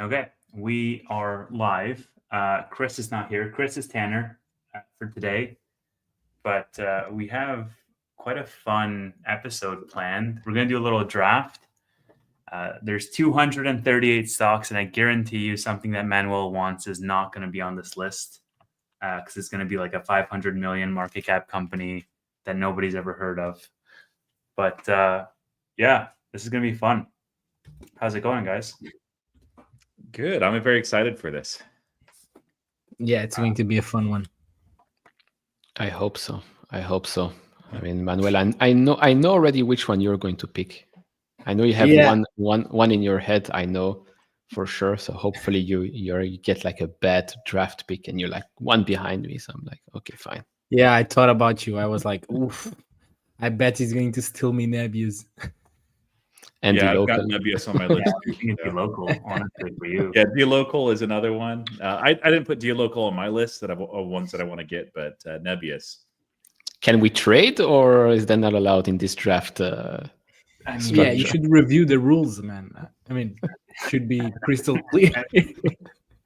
Okay, we are live. Chris is not here. Chris is Tanner for today, but we have quite a fun episode planned. We're going to do a little draft. There's 238 stocks, and I guarantee you something that Manuel wants is not going to be on this list because it's going to be like a 500 million market cap company that nobody's ever heard of. But yeah, this is going to be fun. How's it going, guys? Good. I'm very excited for this. Yeah, it's going to be a fun one. I hope so. I mean, Manuel, I know already which one you're going to pick. I know you have one in your head. I know for sure. So hopefully you get like a bad draft pick and you're like one behind me. So I'm like, okay, fine. Yeah, I thought about you. I was like, oof, I bet he's going to steal me Nebius. And I've got Nebius on my list. Local, honestly, for you. Yeah, Local is another one. I didn't put Local on my list that of ones that I want to get, but Nebius. Can we trade, or is that not allowed in this draft? Yeah, you should review the rules, man. I mean, should be crystal clear.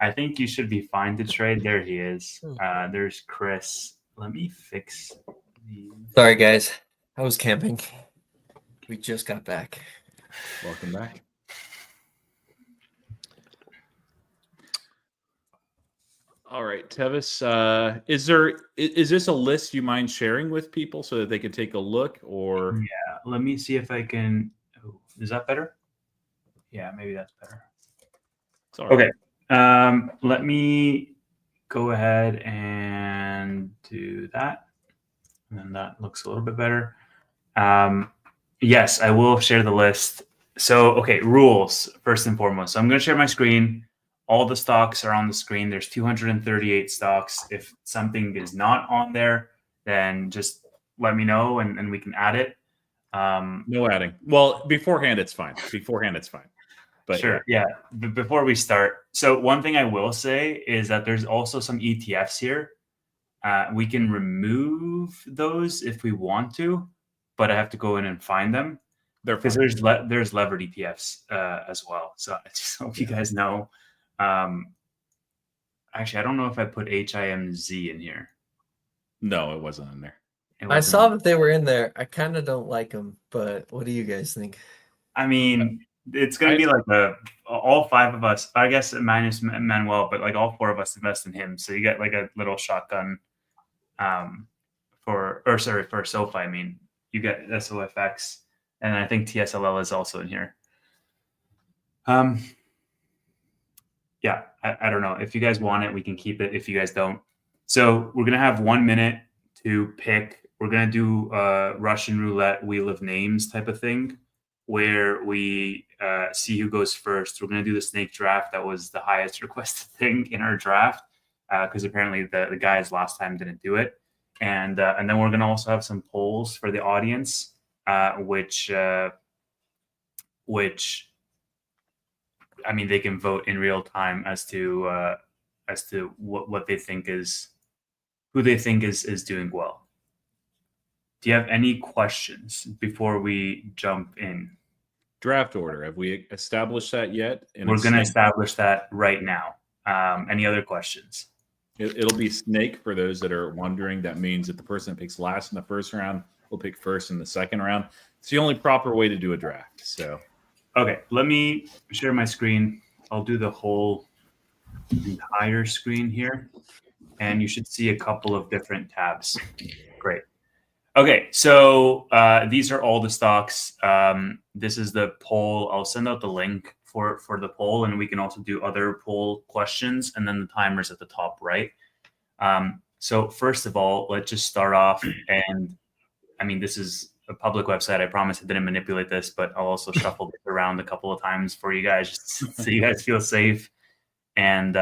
I think you should be fine to trade. There he is. There's Chris. Let me fix the. Sorry, guys. I was camping. We just got back. Welcome back. All right, Tevis, is this a list you mind sharing with people so that they can take a look? Or yeah, let me see if I can. Oh, is that better? Yeah, maybe that's better. Okay. Let me go ahead and do that, and then that looks a little bit better. Yes, I will share the list. So, okay, rules first and foremost. So I'm going to share my screen. All the stocks are on the screen. There's 238 stocks. If something is not on there, then just let me know and we can add it. No adding. Well, beforehand, it's fine. But sure, yeah. Before we start, so one thing I will say is that there's also some ETFs here. We can remove those if we want to, but I have to go in and find them because there's levered ETFs as well. So I just hope you guys know. Actually, I don't know if I put HIMZ in here. No, it wasn't in there. I saw that they were in there. I kind of don't like them, but what do you guys think? I mean, it's going to be like all five of us, I guess minus Manuel, but like all four of us invest in him. So you get like a little shotgun for SoFi. I mean, you get SOFX, and I think TSLL is also in here. Yeah, I don't know. If you guys want it, we can keep it. If you guys don't. So we're going to have 1 minute to pick. We're going to do a Russian roulette wheel of names type of thing where we see who goes first. We're going to do the snake draft. That was the highest requested thing in our draft because apparently the guys last time didn't do it. And then we're going to also have some polls for the audience, which I mean, they can vote in real time as to what they think who they think is doing well. Do you have any questions before we jump in? Draft order. Have we established that yet? We're going to establish that right now. Any other questions? It'll be snake for those that are wondering. That means that the person that picks last in the first round will pick first in the second round. It's the only proper way to do a draft. So. Okay, let me share my screen. I'll do the whole entire screen here, and you should see a couple of different tabs. Great. Okay, so these are all the stocks. This is the poll. I'll send out the link for the poll, and we can also do other poll questions, and then the timer's at the top right. So first of all, let's just start off, and I mean, this is a public website. I promise I didn't manipulate this, but I'll also shuffle this around a couple of times for you guys, just so you guys feel safe. And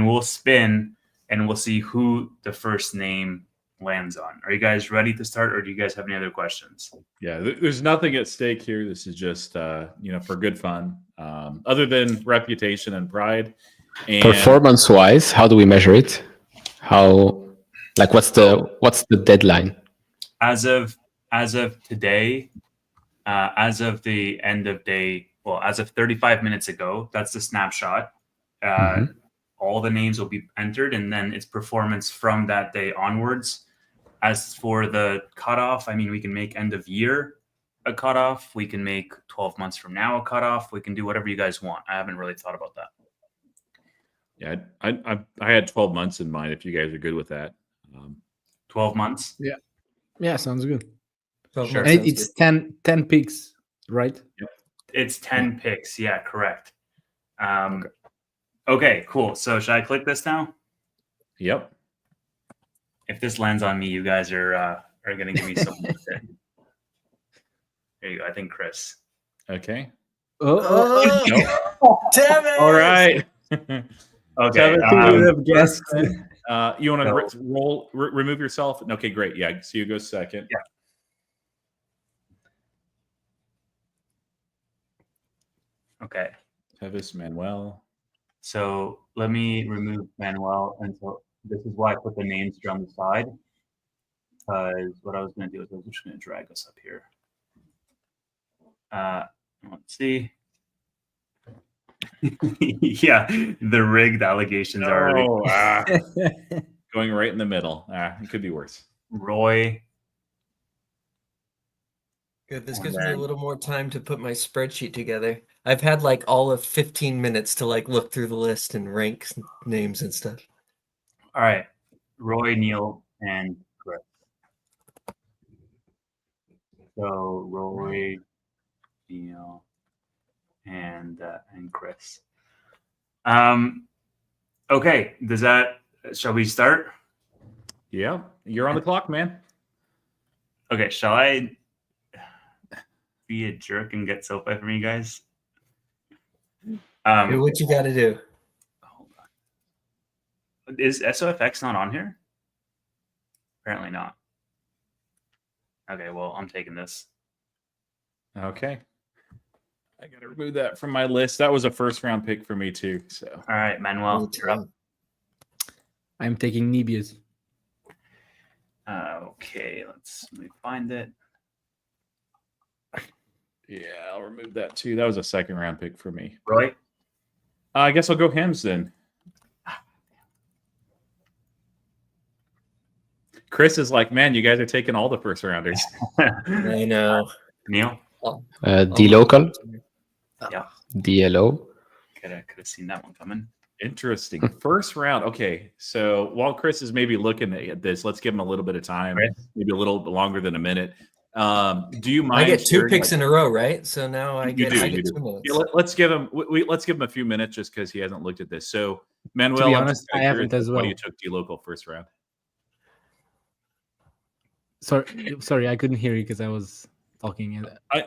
we'll spin, and we'll see who the first name lands on. Are you guys ready to start, or do you guys have any other questions? Yeah, there's nothing at stake here. This is just for good fun, other than reputation and pride. And performance-wise, how do we measure it? What's the deadline? As of today, as of the end of day, well, as of 35 minutes ago, that's the snapshot. all the names will be entered, and then it's performance from that day onwards. As for the cutoff, I mean, we can make end of year a cutoff. We can make 12 months from now a cutoff. We can do whatever you guys want. I haven't really thought about that. Yeah, I had 12 months in mind. If you guys are good with that, 12 months. Yeah, sounds good. Sure. And it's 10 picks, right? It's 10 picks. Yeah, correct. Okay, cool. So should I click this now? Yep. If this lands on me, you guys are going to give me some. There you go. I think Chris. Okay. Oh, No. damn it! All right. Okay. Would have guessed. You want to remove yourself? Okay, great. Yeah, so you go second. Yeah. Okay. Tevis, Manuel. So let me remove Manuel, and so this is why I put the names here on the side. Because what I was going to do is I was just going to drag us up here. Let's see. Yeah, the rigged allegations are Going right in the middle. It could be worse. Roy. Good. This gives me a little more time to put my spreadsheet together. I've had like all of 15 minutes to like look through the list and rank names and stuff. All right. Roy, Neil, and Chris. So Roy, Neil, and Chris. Okay. Shall we start? Yeah, you're on the clock, man. Okay. Shall I be a jerk and get SoFi from you guys? Hey, what you got to do? Hold on. Is SOFX not on here? Apparently not. Okay, well, I'm taking this. Okay. I got to remove that from my list. That was a first round pick for me too. So, all right, Manuel, you're up. I'm taking Nebius. Okay, let me find it. yeah, I'll remove that too. That was a second round pick for me. Roy? I guess I'll go Hems then. Chris is like, man, you guys are taking all the first rounders. I know. Neil? D local. Yeah. DLO. Could have seen that one coming. Interesting. First round. Okay. So while Chris is maybe looking at this, let's give him a little bit of time, maybe a little bit longer than a minute. Do you mind? I get 2 picks in a row, right? So now I get 2 minutes. Yeah, let's give him a few minutes just because he hasn't looked at this. So Manuel, to be honest, I haven't as well. Why you took D local first round? Sorry, I couldn't hear you because I was talking.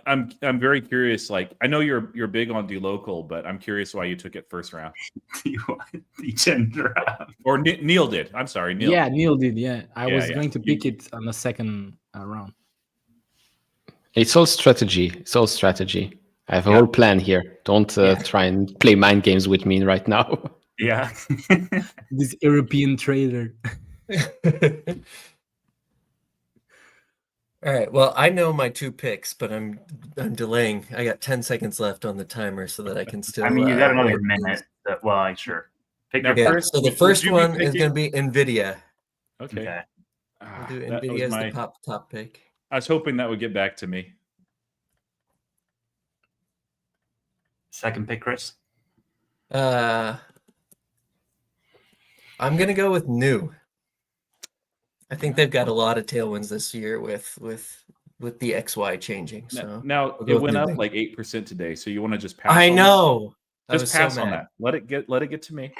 I'm very curious. Like, I know you're big on D local, but I'm curious why you took it first round. Or Neil did. I'm sorry, Neil. Yeah, Neil did. Yeah, I was going to pick it on the second round. It's all strategy. I have a whole plan here. Don't try and play mind games with me right now. Yeah. This European trader. All right. Well, I know my 2 picks, but I'm delaying. I got 10 seconds left on the timer so that I can still. I mean, you got another minute. Well, sure. Pick your first. So the first one is going to be NVIDIA. Okay. We'll do NVIDIA as the top pick. I was hoping that would get back to me. Second pick, Chris. I'm going to go with New. I think they've got a lot of tailwinds this year with the XY changing. So now it went up like 8% today. So you want to just pass? I know. Just pass on that. Let it get to me.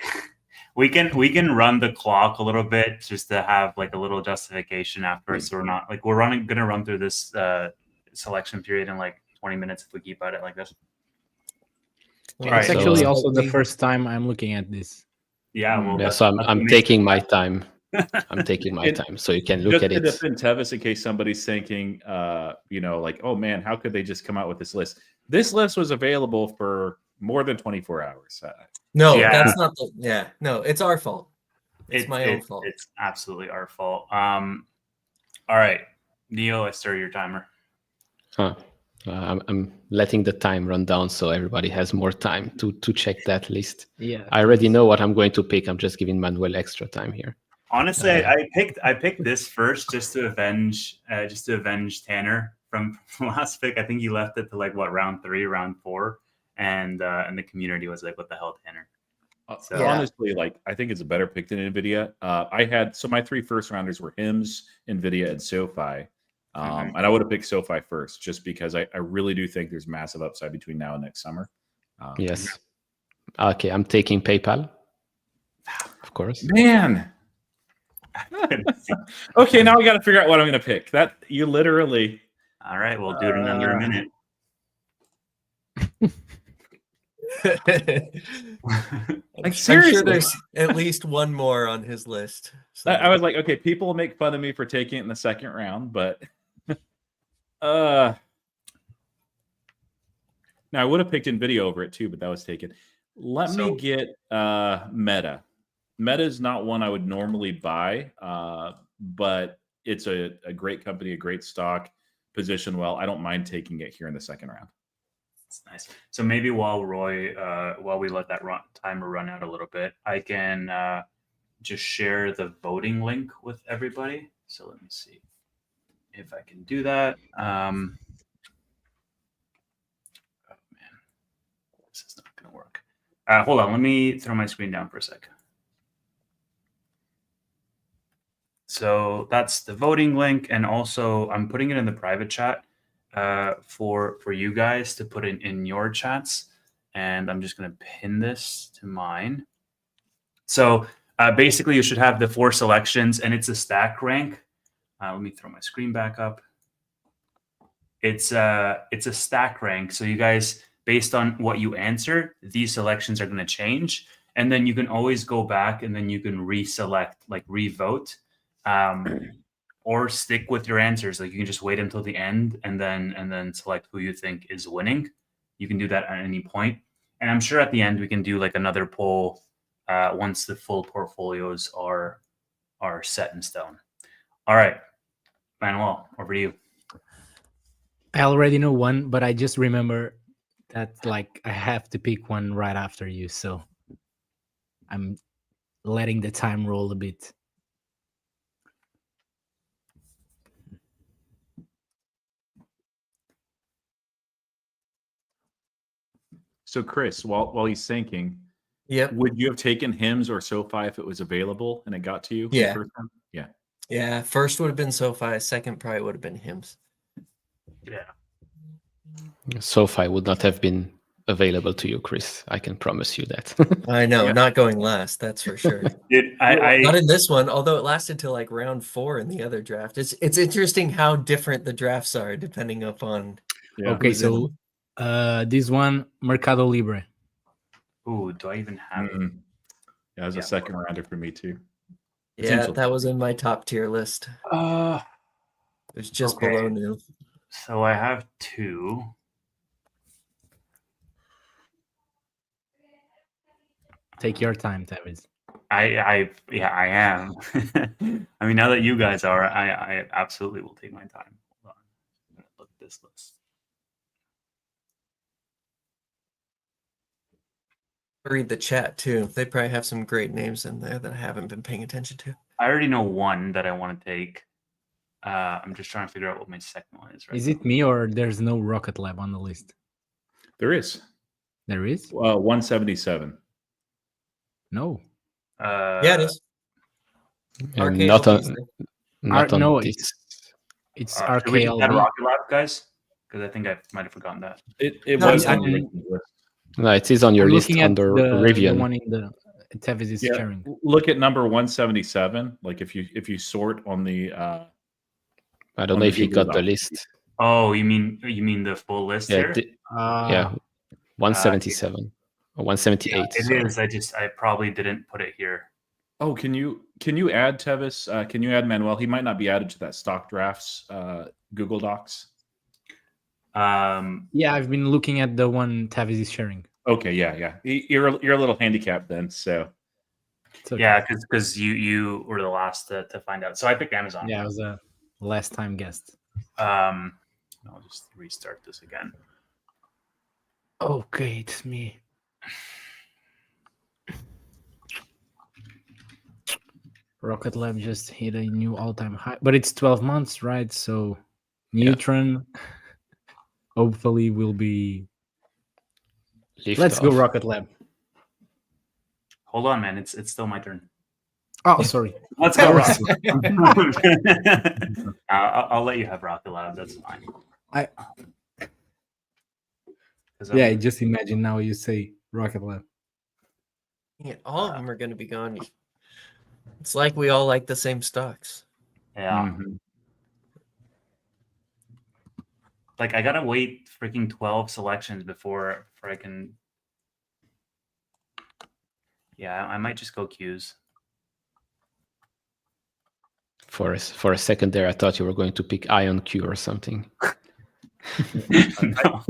We can run the clock a little bit just to have like a little justification afterwards. So we're gonna run through this selection period in like 20 minutes if we keep at it like this. Well, it's actually also the first time I'm looking at this. Yeah. So I'm taking my time. I'm taking my time, so you can look at it. Just to defend Tevis, in case somebody's thinking, like, oh man, how could they just come out with this list? This list was available for more than 24 hours. No, that's not no, it's our fault. It's my own fault. It's absolutely our fault. All right, Neil, I start your timer. I'm letting the time run down so everybody has more time to check that list. Yeah, I already know what I'm going to pick. I'm just giving Manuel extra time here. Honestly, I picked this first just to avenge Tanner from last pick. I think he left it to like what, round 3, round 4, and the community was like, "What the hell, Tanner?" So Honestly, like I think it's a better pick than Nvidia. My 3 first rounders were Hims, Nvidia, and SoFi. And I would have picked SoFi first just because I really do think there's massive upside between now and next summer. Yes. Okay, I'm taking PayPal. Of course. Man. Okay, now we got to figure out what I'm going to pick. That you literally. All right, we'll do it in under a minute. Like seriously, I'm sure there's at least one more on his list. So. I was like, okay, people will make fun of me for taking it in the second round, but now I would have picked Nvidia over it too, but that was taken. Let me get Meta. Meta is not one I would normally buy, but it's a great company, a great stock, positioned well. I don't mind taking it here in the second round. That's nice. So maybe while we let that timer run out a little bit, I can just share the voting link with everybody. So let me see if I can do that. Oh man, this is not going to work. Hold on, let me throw my screen down for a sec. So that's the voting link, and also I'm putting it in the private chat for you guys to put in your chats, and I'm just going to pin this to mine. So basically, you should have the 4 selections, and it's a stack rank. Let me throw my screen back up. It's a stack rank, so you guys, based on what you answer, these selections are going to change, and then you can always go back and then you can reselect, like revote. Or stick with your answers. Like you can just wait until the end and then select who you think is winning. You can do that at any point. And I'm sure at the end we can do like another poll once the full portfolios are set in stone. All right, Manuel, over to you. I already know one, but I just remember that like I have to pick one right after you, so I'm letting the time roll a bit. So, Chris, while he's thinking, would you have taken Hims or SoFi if it was available and it got to you? Yeah. The first time? Yeah. Yeah. First would have been SoFi. Second probably would have been Hims. Yeah. SoFi would not have been available to you, Chris. I can promise you that. I know, not going last. That's for sure. Not in this one, although it lasted till like round 4 in the other draft. It's interesting how different the drafts are depending upon. Yeah. Okay, so this one, Mercado Libre. Ooh, do I even have it? Yeah, it was a second rounder for me too. Yeah, that was in my top tier list. It was just below new. So I have 2. Take your time, Tavis. I am. I mean, now that you guys are, I absolutely will take my time. Hold on. I'm gonna look at this list. Read the chat too. They probably have some great names in there that I haven't been paying attention to. I already know one that I want to take. I'm just trying to figure out what my second one is. Is it me or there's no Rocket Lab on the list? There is. There is? 177. No. Yeah, it is. Not on this. It's should we just add RKLB. Rocket Lab, guys? Because I think I might have forgotten that. It No, was I on the list. No, it is on your list Looking at under the Rivian. one in the Tavis is sharing. Look at number 177. Like if you sort on the I don't know if he got the list. Oh, you mean the full list here? Yeah, 177 or 178. Yeah, it is. I probably didn't put it here. Oh, can you add Tevis? Can you add Manuel? He might not be added to that stock drafts Google Docs. Yeah, I've been looking at the one Tavis is sharing. Okay, yeah. You're a little handicapped then, so. Okay. Yeah, because you were the last to find out. So I picked Amazon. Yeah, I was a last time guest. I'll just restart this again. Okay, it's me. Rocket Lab just hit a new all-time high, but it's 12 months, right? So Neutron hopefully will be. Let's go Rocket Lab. Hold on, man. It's still my turn. Oh, sorry. Let's go, Rocket Lab. I'll let you have Rocket Lab. That's fine. Yeah, just imagine now you say Rocket Lab. Yeah, all of them are going to be gone. It's like we all like the same stocks. Yeah. Like I gotta wait freaking 12 selections before I can. Yeah, I might just go Qs. For a second there, I thought you were going to pick IonQ or something. No.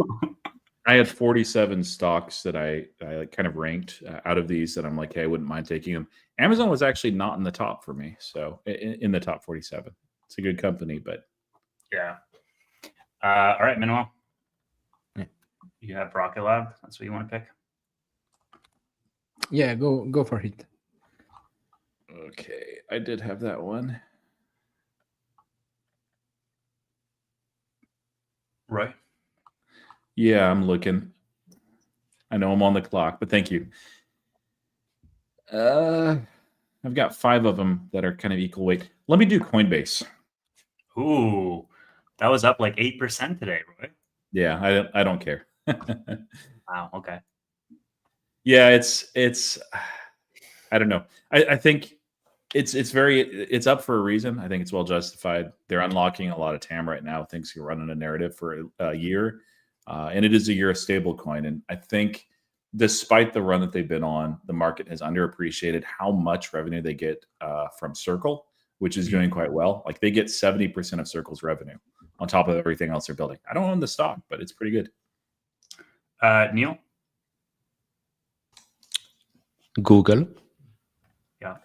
I had 47 stocks that I kind of ranked out of these that I'm like, hey, I wouldn't mind taking them. Amazon was actually not in the top for me, so in the top 47. It's a good company, but yeah. All right, Manuel. You have Rocket Lab. That's what you want to pick. Yeah, go for it. Okay, I did have that one. Right. Yeah, I'm looking. I know I'm on the clock, but thank you. I've got 5 of them that are kind of equal weight. Let me do Coinbase. Ooh, that was up like 8% today, right? Yeah, I don't care. Wow. Okay. Yeah, it's I don't know. I think it's up for a reason. I think it's well justified. They're unlocking a lot of TAM right now. Things can run on a narrative for a year, and it is a year of stable coin. And I think despite the run that they've been on, the market has underappreciated how much revenue they get from Circle, which is doing quite well. Like they get 70% of Circle's revenue on top of everything else they're building. I don't own the stock, but it's pretty good. Neil? Google. Yeah.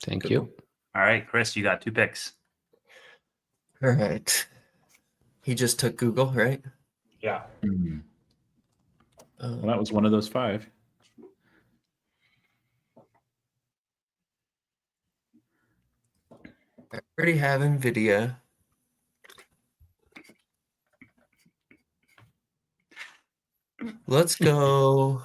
Thank you. All right, Chris, you got 2 picks. All right. He just took Google, right? Yeah. Mm-hmm. Well, that was one of those 5. I already have NVIDIA. Let's go.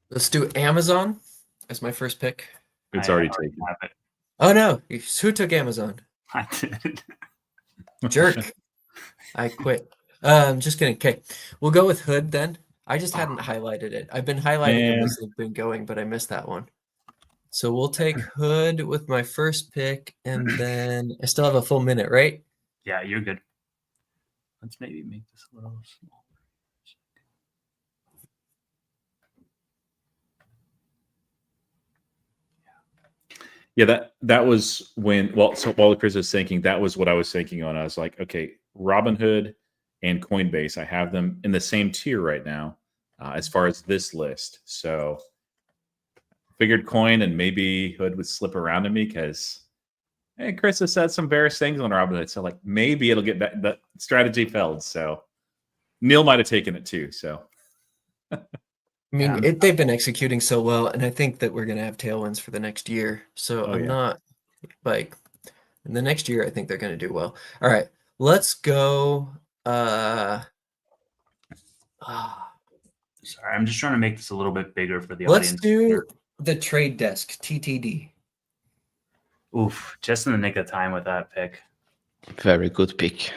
Let's do Amazon as my first pick. It's already taken. Oh no! Who took Amazon? I did. Jerk. I quit. Just kidding. Okay, we'll go with Hood then. I just hadn't highlighted it. I've been highlighting them as they've been going, but I missed that one. So we'll take Hood with my first pick, and then I still have a full minute, right? Yeah, you're good. Let's maybe make this a little smaller. Yeah, that was when. Well, so while Chris is thinking, that was what I was thinking on. I was like, okay, Robinhood and Coinbase, I have them in the same tier right now as far as this list. So figured Coin and maybe Hood would slip around to me because hey, Chris has said some various things on Robinhood. So like maybe it'll get back. The strategy failed. So Neil might have taken it too. So I mean, they've been executing so well, and I think that we're going to have tailwinds for the next year. So I'm not like in the next year, I think they're going to do well. All right, let's go. Sorry, I'm just trying to make this a little bit bigger for the audience. Let's do the Trade Desk, TTD. Oof, just in the nick of time with that pick. Very good pick.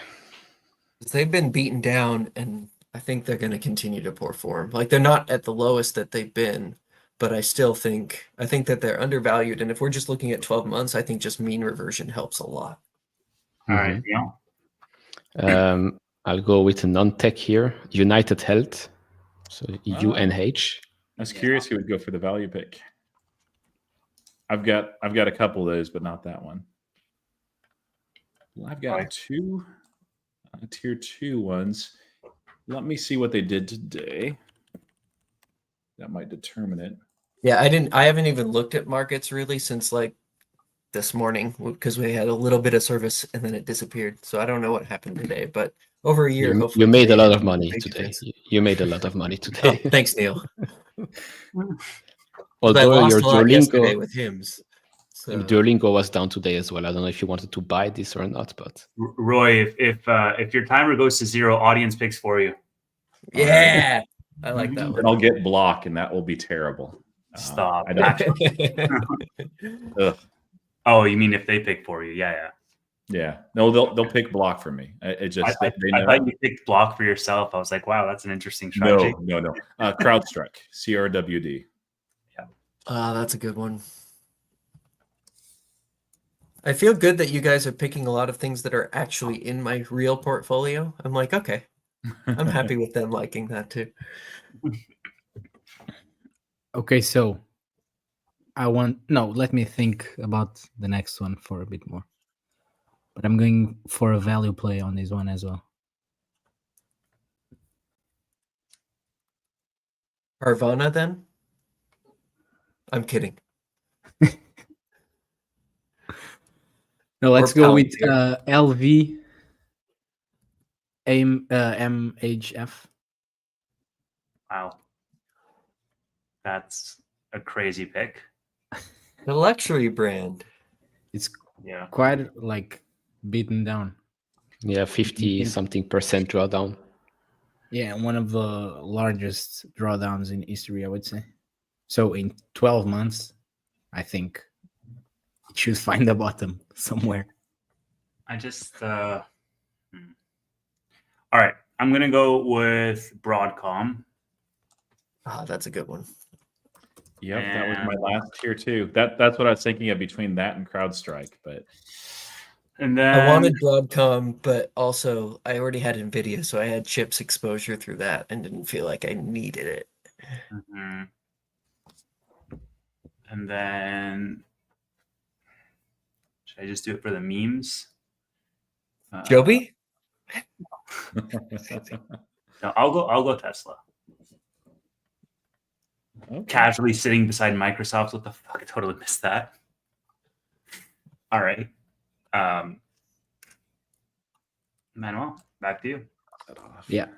They've been beaten down, and I think they're going to continue to perform. Like they're not at the lowest that they've been, but I think that they're undervalued. And if we're just looking at 12 months, I think just mean reversion helps a lot. All right, yeah. I'll go with a non-tech here, United Health, so UNH. I was curious who would go for the value pick. I've got a couple of those, but not that one. Well, I've got 2 tier 2 ones. Let me see what they did today. That might determine it. Yeah, I haven't even looked at markets really since like this morning because we had a little bit of service and then it disappeared. So I don't know what happened today, but over a year, You hopefully made a today lot is of a money big today. difference. You made a lot of money Oh, today. thanks, Neil. I Although lost your a lot yesterday Duolingo, with hymns. So Duolingo was down today as well. I don't know if you wanted to buy this or not, but Roy, if your timer goes to 0, audience picks for you. yeah, I like that And one. I'll get block, and that will be terrible. Stop. I don't, ugh. Oh, you mean if they pick for you? Yeah. Yeah. No, they'll pick block for me. It just I they know. thought you picked block for yourself. I was like, wow, that's an interesting strategy. No. CrowdStrike, CRWD. That's a good one. I feel good that you guys are picking a lot of things that are actually in my real portfolio. I'm like, okay, I'm happy with them liking that too. Okay, so let me think about the next one for a bit more. But I'm going for a value play on this one as well. Carvana, then? I'm kidding. No, let's Or go with Palantir. LV MHF. Wow. That's a crazy pick. The luxury brand. It's Yeah. quite like beaten down. yeah, 50-something% drawdown. Yeah, one of the largest drawdowns in history, I would say. So in 12 months, I think it should find the bottom somewhere. I just All right. I'm gonna go with Broadcom. That's a good one. Yep, that was my last tier too. That's what I was thinking of between that and CrowdStrike. But And then I wanted Broadcom, but also I already had NVIDIA, so I had chips exposure through that and didn't feel like I needed it. Mhm. And then should I just do it for the memes? Joby? No, I'll go Tesla. Okay. Casually sitting beside Microsoft. What the fuck? I totally missed that. All right. Manuel, back to you. Yeah.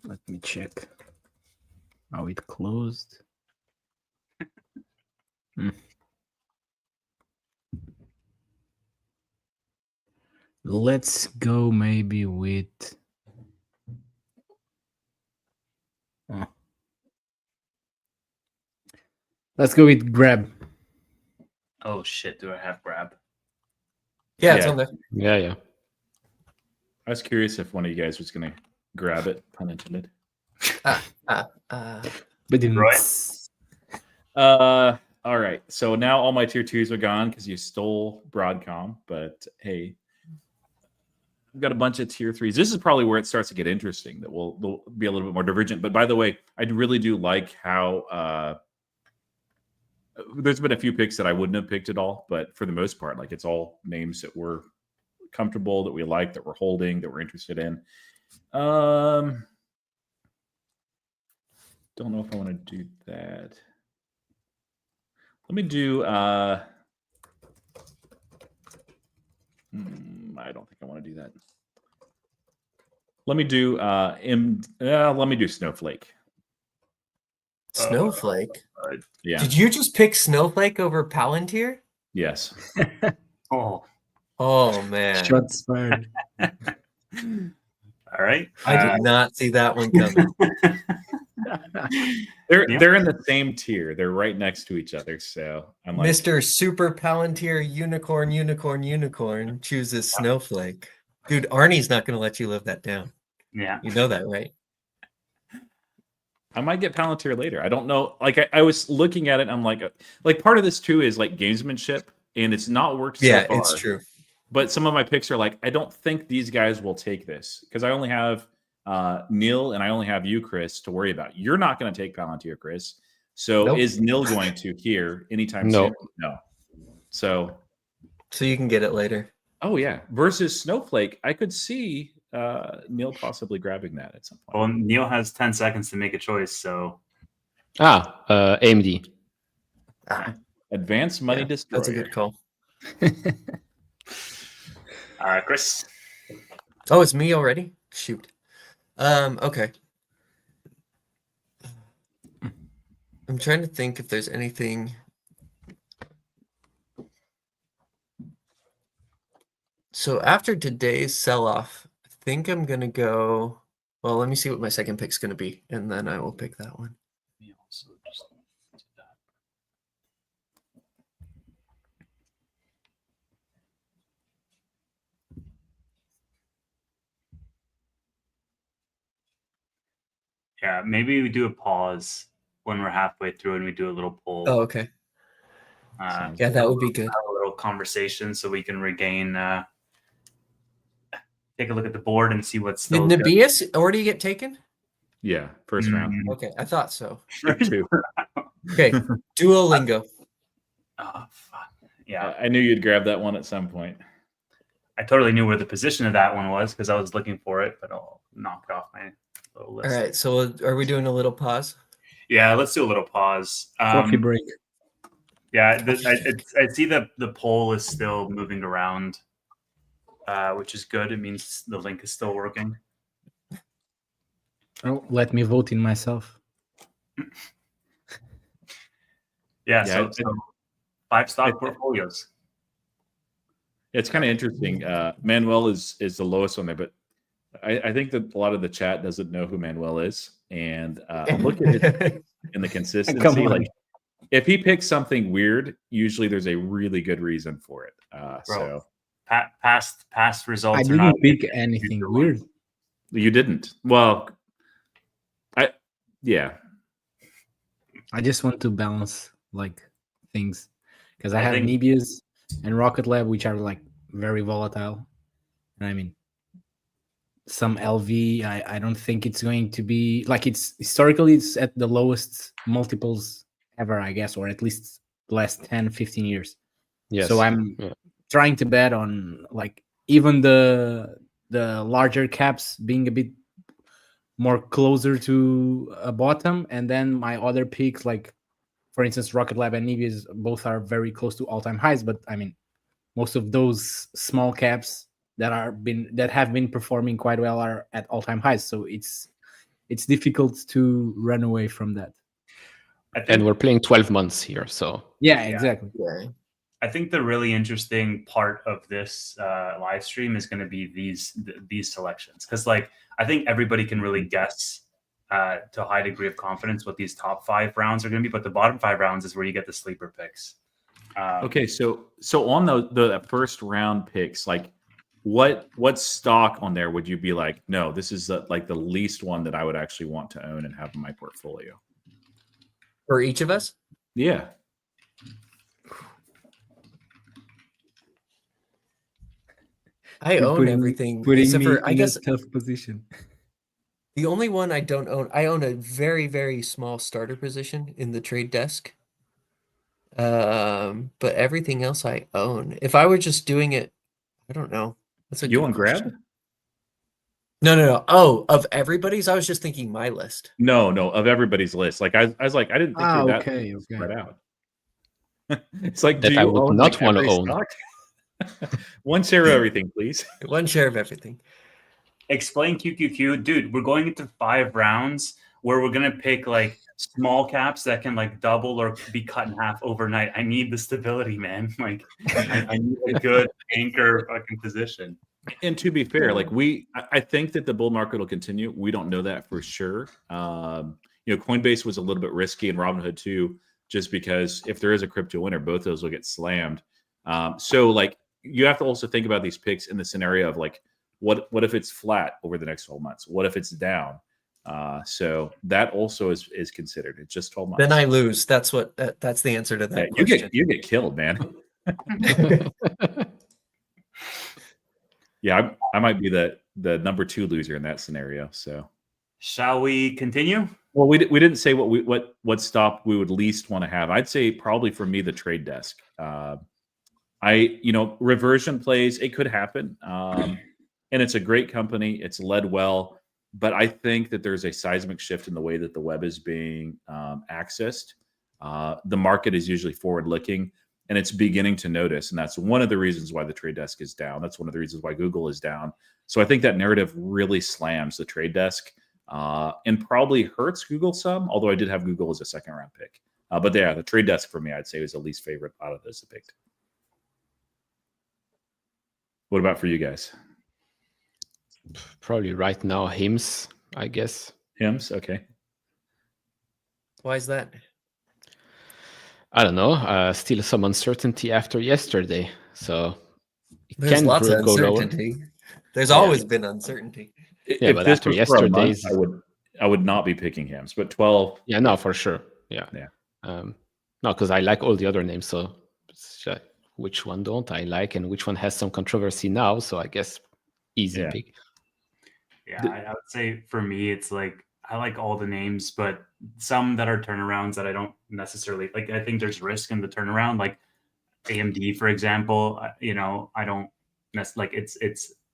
Let me check how it closed. Let's go maybe with let's go with Grab. Oh shit! Do I have Grab? Yeah, it's Yeah. on there. Yeah. I was curious if one of you guys was going to grab it, pun intended. But in Roy? All right. So now all my tier 2s are gone because you stole Broadcom. But hey, I've got a bunch of tier 3s. This is probably where it starts to get interesting. That will be a little bit more divergent. But by the way, I really do like how there's been a few picks that I wouldn't have picked at all. But for the most part, like it's all names that we're comfortable, that we like, that we're holding, that we're interested in. Don't know if I want to do that. Let me do I don't think I want to do that. Let me do let me do Snowflake. Snowflake? Yeah. Did you just pick Snowflake over Palantir? Yes. Oh, man. Shots fired. All right. I did not see that one coming. They're in the same tier. They're right next to each other. So I'm like, Mr. Super Palantir Unicorn chooses Snowflake. Dude, Arnie's not going to let you live that down. Yeah. You know that, right? I might get Palantir later. I don't know. Like I was looking at it, and I'm like part of this too is like gamesmanship, and it's not worked so far. It's true. But some of my picks are like, I don't think these guys will take this because I only have Neil and I only have you, Chris, to worry about. You're not going to take Palantir, Chris. So Nope. is Nil going to here anytime No. soon? No. So, So you can get it later. oh yeah, versus Snowflake, I could see Neil possibly grabbing that at some point. Well, Neil has 10 seconds to make a choice, so AMD. Advanced Money Destroyer. That's a good call. Chris. Oh, it's me already? Shoot. Okay. I'm trying to think if there's anything. So after today's sell-off, I think I'm gonna go. Well, let me see what my second pick's gonna be, and then I will pick that one. Yeah, maybe we do a pause when we're halfway through and we do a little poll. Oh, okay. Yeah, that would be good. Have a little conversation so we can regain. Take a look at the board and see what's Did still good. Nebius already get taken? Yeah, first round. Okay, I thought so. Two. Okay, Duolingo. Oh, fuck. Yeah, I knew you'd grab that one at some point. I totally knew where the position of that one was because I was looking for it, but I'll knock it off my little list. All right, so are we doing a little pause? Yeah, let's do a little pause. Coffee break. Yeah, I see the poll is still moving around, which is good. It means the link is still working. Oh, let me vote in myself. Yeah, Yeah, so 5 stock portfolios. It's kind of interesting. Manuel is the lowest one there, but I think that a lot of the chat doesn't know who Manuel is, and look at it in the consistency. Come on. Like, if he picks something weird, usually there's a really good reason for it. So Past results. I are not didn't pick anything future weird. ones. you didn't. Well, yeah. I just want to balance like things because I I have think- Nebius and Rocket Lab, which are like very volatile. And I mean, some LV, I don't think it's going to be like it's historically it's at the lowest multiples ever, I guess, or at least the last 10, 15 years. Yes. So I'm Yeah. trying to bet on like even the larger caps being a bit more closer to a bottom, and then my other picks, like for instance, Rocket Lab and Nebius, both are very close to all-time highs. But I mean, most of those small caps that have been performing quite well are at all-time highs. So it's difficult to run away from that. And we're playing 12 months here, so Yeah, exactly. Yeah. I think the really interesting part of this live stream is going to be these selections, because like I think everybody can really guess to a high degree of confidence what these top 5 rounds are going to be, but the bottom 5 rounds is where you get the sleeper picks. Okay, so on the first round picks, like what stock on there would you be like, no, this is like the least one that I would actually want to own and have in my portfolio? For each of us? Yeah. I You're own everything Putting except me for I in guess a tough position. the only one I don't own. I own a very, very small starter position in the trade desk. But everything else I own. If I were just doing it, I don't know. That's a You good on Grab? question. No. Oh, of everybody's, I was just thinking my list. No, of everybody's list. Like I was like, I didn't think you were that Okay. spread out. It's like, That do you I would own, not like, wanna every own. stock? One share of everything, please. One share of everything. Explain QQQ, dude. We're going into 5 rounds where we're gonna pick like small caps that can like double or be cut in half overnight. I need the stability, man. Like I need a good anchor fucking position. And to be fair, like I think that the bull market will continue. We don't know that for sure. Coinbase was a little bit risky, and Robinhood too, just because if there is a crypto winter, both those will get slammed. So like you have to also think about these picks in the scenario of like, what if it's flat over the next 12 months? What if it's down? So that also is considered. It's just 12 months. Then I lose. That's the answer to that Yeah, question. you get killed, man. I might be the number 2 loser in that scenario. So Shall we continue? Well, we didn't say what stop we would least want to have. I'd say probably for me the trade desk. Reversion plays, it could happen, and it's a great company. It's led well, but I think that there's a seismic shift in the way that the web is being accessed. The market is usually forward-looking, and it's beginning to notice, and that's one of the reasons why the trade desk is down. That's one of the reasons why Google is down. So I think that narrative really slams the trade desk and probably hurts Google some, although I did have Google as a second-round pick. But yeah, the trade desk for me, I'd say, was the least favorite out of those I picked. What about for you guys? Probably right now, HIMS, I guess. HIMS, okay. Why is that? I don't know. Still some uncertainty after yesterday, so it There's can lots of go lower. uncertainty. There's always been uncertainty. Yeah, but this after was for a month, yesterday's, I would not be picking HIMS, but 12. yeah, no, for sure. Yeah. Yeah. No, because I like all the other names, so it's which one don't I like, and which one has some controversy now? So I guess easy Yeah. pick. Yeah, I would say for me, it's like I like all the names, but some that are turnarounds that I don't necessarily like. I think there's risk in the turnaround, like AMD, for example. I don't like it's.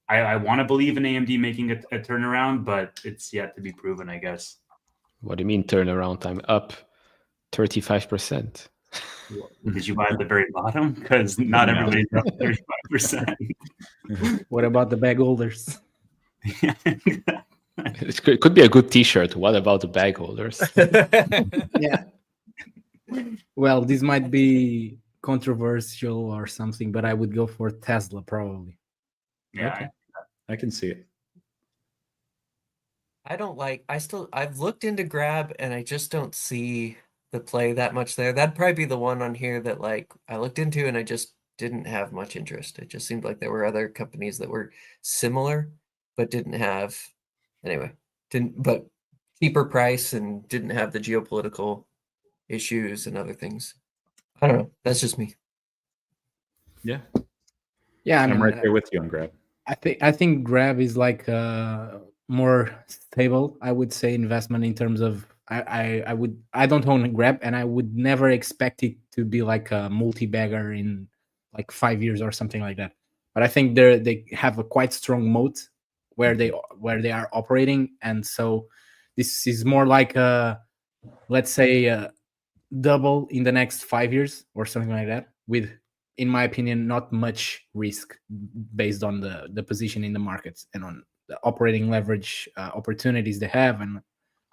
I want to believe in AMD making a turnaround, but it's yet to be proven, I guess. What do you mean turnaround time? Up 35%. Did you buy at the very bottom? Because not No. everybody's up 35%. What about the bag holders? It could be a good T-shirt. What about the bag holders? Yeah. Well, this might be controversial or something, but I would go for Tesla probably. Yeah, Okay. I can see it. I've looked into Grab and I just don't see the play that much there. That'd probably be the one on here that like I looked into and I just didn't have much interest. It just seemed like there were other companies that were similar but but cheaper price and didn't have the geopolitical issues and other things. I don't know. That's just me. Yeah. Yeah, I'm right there with you on Grab. I think Grab is like more stable, I would say, investment in terms of I don't own Grab and I would never expect it to be like a multi-bagger in like 5 years or something like that. But I think they have a quite strong moat where they are operating, and so this is more like let's say double in the next 5 years or something like that, with, in my opinion, not much risk based on the position in the markets and on the operating leverage opportunities they have.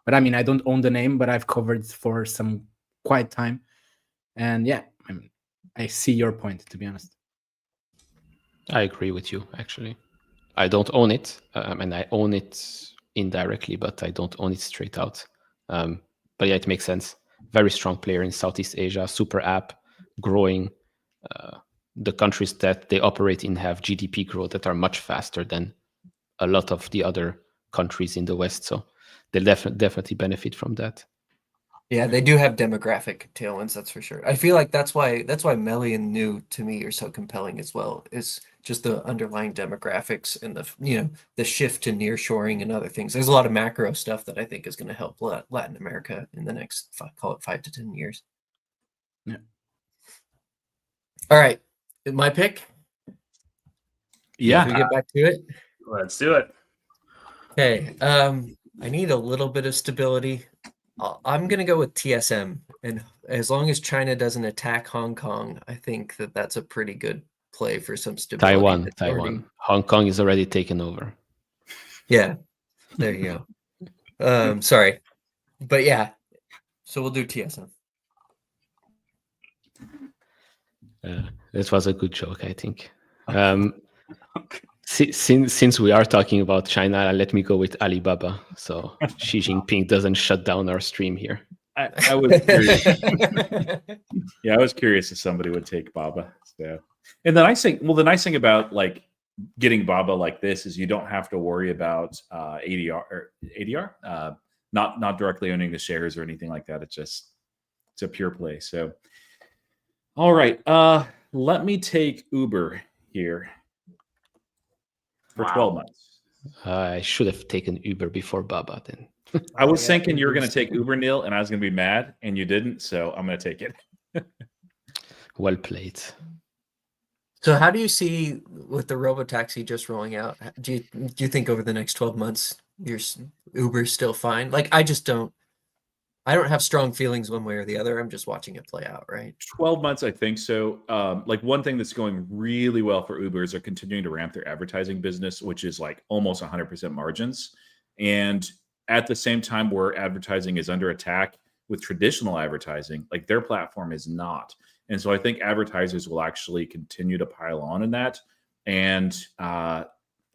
But I mean, I don't own the name, but I've covered for some quite time, and yeah, I mean, I see your point, to be honest. I agree with you, actually. I don't own it, and I own it indirectly, but I don't own it straight out. But yeah, it makes sense. Very strong player in Southeast Asia, super app, growing. The countries that they operate in have GDP growth that are much faster than a lot of the other countries in the West. So they'll definitely benefit from that. Yeah, they do have demographic tailwinds, that's for sure. I feel like that's why Melly and New to me are so compelling as well. Is just the underlying demographics and the shift to nearshoring and other things. There's a lot of macro stuff that I think is going to help Latin America in the next 5 to 10 years. Yeah. All right, my pick. Yeah. Should we get back to it? Let's do it. Okay. I need a little bit of stability. I'm going to go with TSM. And as long as China doesn't attack Hong Kong, I think that's a pretty good play for some stability. Taiwan. Hong Kong is already taken over. Yeah. There you go. Sorry. But yeah. So we'll do TSM. This was a good joke, I think. Since we are talking about China, let me go with Alibaba, so Xi Jinping doesn't shut down our stream here. I was curious. Yeah, I was curious if somebody would take Baba. So, and the nice thing about like getting Baba like this is you don't have to worry about ADR, not directly owning the shares or anything like that. It's a pure play. So, all right, let me take Uber here for 12 months. I should have taken Uber before Baba then. I was Yeah, thinking you were going to Uber's- take Uber, Neil, and I was going to be mad, and you didn't, so I'm going to take it. Well played. So how do you see with the robotaxi just rolling out? Do you think over the next 12 months Uber's still fine? Like I don't have strong feelings one way or the other. I'm just watching it play out, right? 12 months, I think so. Like one thing that's going really well for Uber is they're continuing to ramp their advertising business, which is like almost 100% margins. And at the same time where advertising is under attack with traditional advertising, like their platform is not. And so I think advertisers will actually continue to pile on in that. And I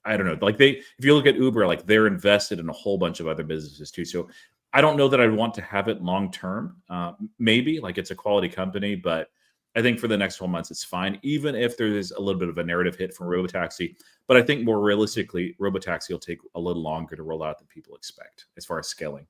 don't know, like if you look at Uber, like they're invested in a whole bunch of other businesses too. So I don't know that I'd want to have it long term. Maybe like it's a quality company, but I think for the next 12 months, it's fine, even if there is a little bit of a narrative hit from Robotaxi. But I think more realistically, Robotaxi will take a little longer to roll out than people expect as far as scaling.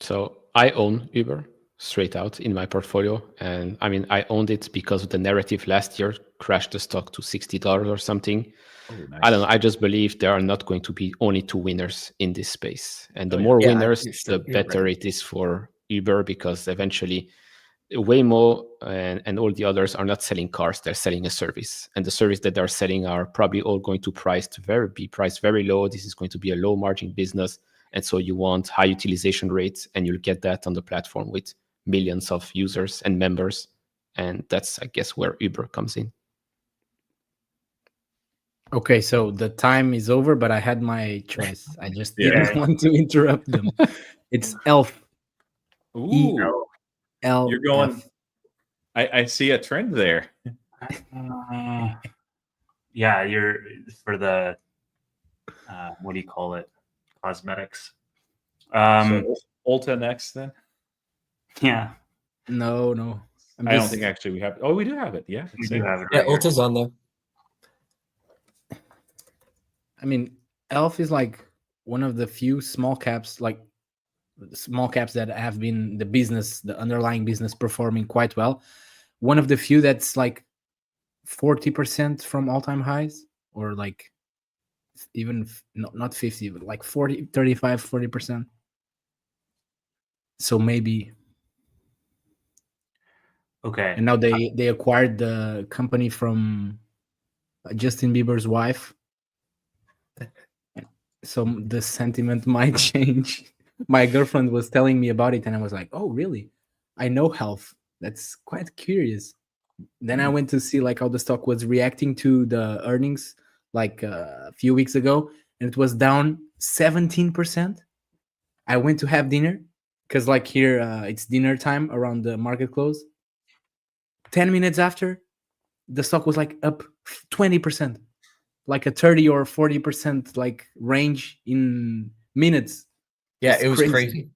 So I own Uber straight out in my portfolio. And I mean, I owned it because of the narrative last year crashed the stock to $60 or something. Oh, nice. I don't know. I just believe there are not going to be only two winners in this space. And the Oh, yeah. more Yeah, winners, you're the better right. it is for Uber, because eventually Waymo and all the others are not selling cars, they're selling a service. And the service that they're selling are probably all going to be priced very low. This is going to be a low margin business. And so you want high utilization rates, and you'll get that on the platform with millions of users and members. And that's, I guess, where Uber comes in. Okay, so the time is over, but I had my choice. I just Yeah. didn't want to interrupt them. It's Elf. Ooh, L. you're going. I see a trend there. Yeah, you're for the what do you call it? Cosmetics. So Ulta next, then. Yeah, No. I don't think actually we have. Oh, we do have it. Yeah, we it's do there. have it Yeah, right here. Ulta's on there. I mean, Elf is like one of the few small caps that have been the underlying business performing quite well. One of the few that's like 40% from all-time highs, or like even not 50, but like 40, 35, 40%. So maybe. Okay. And now they acquired the company from Justin Bieber's wife. So the sentiment might change. My girlfriend was telling me about it, and I was like, "Oh, really? I know Health. That's quite curious." Then I went to see like how the stock was reacting to the earnings like a few weeks ago, and it was down 17%. I went to have dinner because like here it's dinner time around the market close. 10 minutes after, the stock was like up 20%. Like a 30 or 40% like range in minutes. Yeah, It's it was crazy.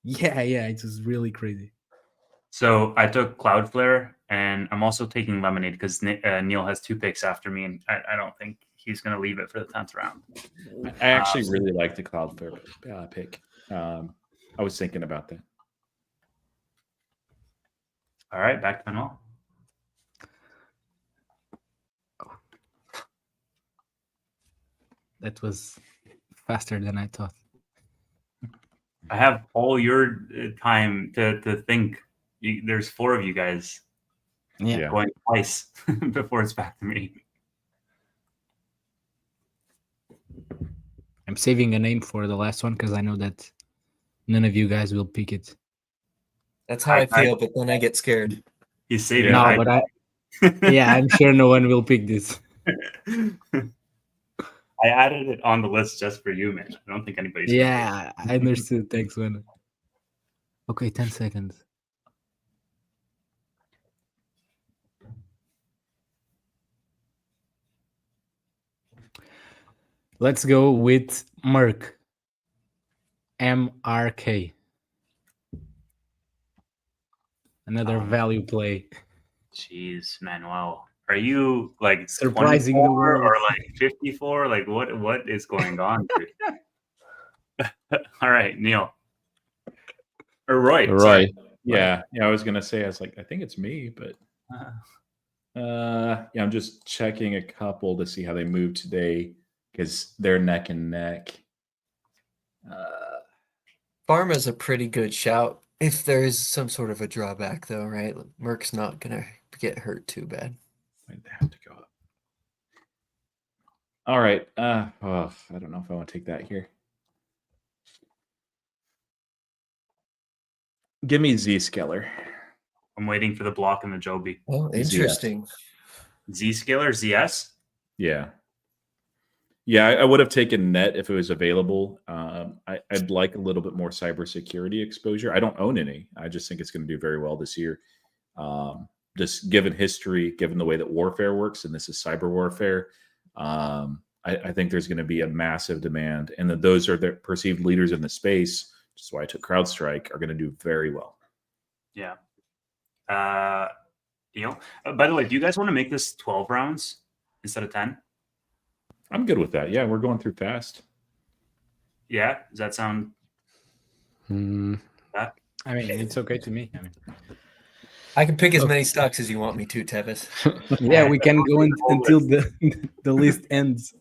Yeah, it was really crazy. So I took Cloudflare, and I'm also taking Lemonade because Neil has 2 picks after me, and I don't think he's going to leave it for the 10th round. I actually really like the Cloudflare pick. I was thinking about that. All right, back to Manuel. That was faster than I thought. I have all your time to think. There's 4 of you guys Yeah. going twice before it's back to me. I'm saving a name for the last one because I know that none of you guys will pick it. That's how I feel, but then I get scared. He's saving. No, but I'm sure no one will pick this. I added it on the list just for you, man. I don't think anybody's. Yeah, I understood. Thanks, man. Okay, 10 seconds. Let's go with Merck. MRK. Another value play. Jeez, Manuel. Are you like Surprising the 24 world. or like 54? Like what is going on? All right, Neil. Or Roy. Roy. Yeah, I was gonna say, I was like, I think it's me, but yeah, I'm just checking a couple to see how they move today because they're neck and neck. Pharma's a pretty good shout if there is some sort of a drawback, though, right? Merck's not gonna get hurt too bad. Wait, they have to go up. All right. I don't know if I want to take that here. Give me Zscaler. I'm waiting for the block in the Joby. Oh, interesting. Zscaler, ZS? Yeah. Yeah, I would have taken Net if it was available. I'd like a little bit more cybersecurity exposure. I don't own any. I just think it's going to do very well this year. Just given history, given the way that warfare works, and this is cyber warfare, I think there's going to be a massive demand, and that those are the perceived leaders in the space, which is why I took CrowdStrike, are going to do very well. Yeah. Deal. By the way, do you guys want to make this 12 rounds instead of 10? I'm good with that. Yeah, we're going through fast. Yeah. Does that sound? I mean, it's okay to me. I mean, I can pick as many stocks as you want me to, Tevis. yeah, we can go until the list ends.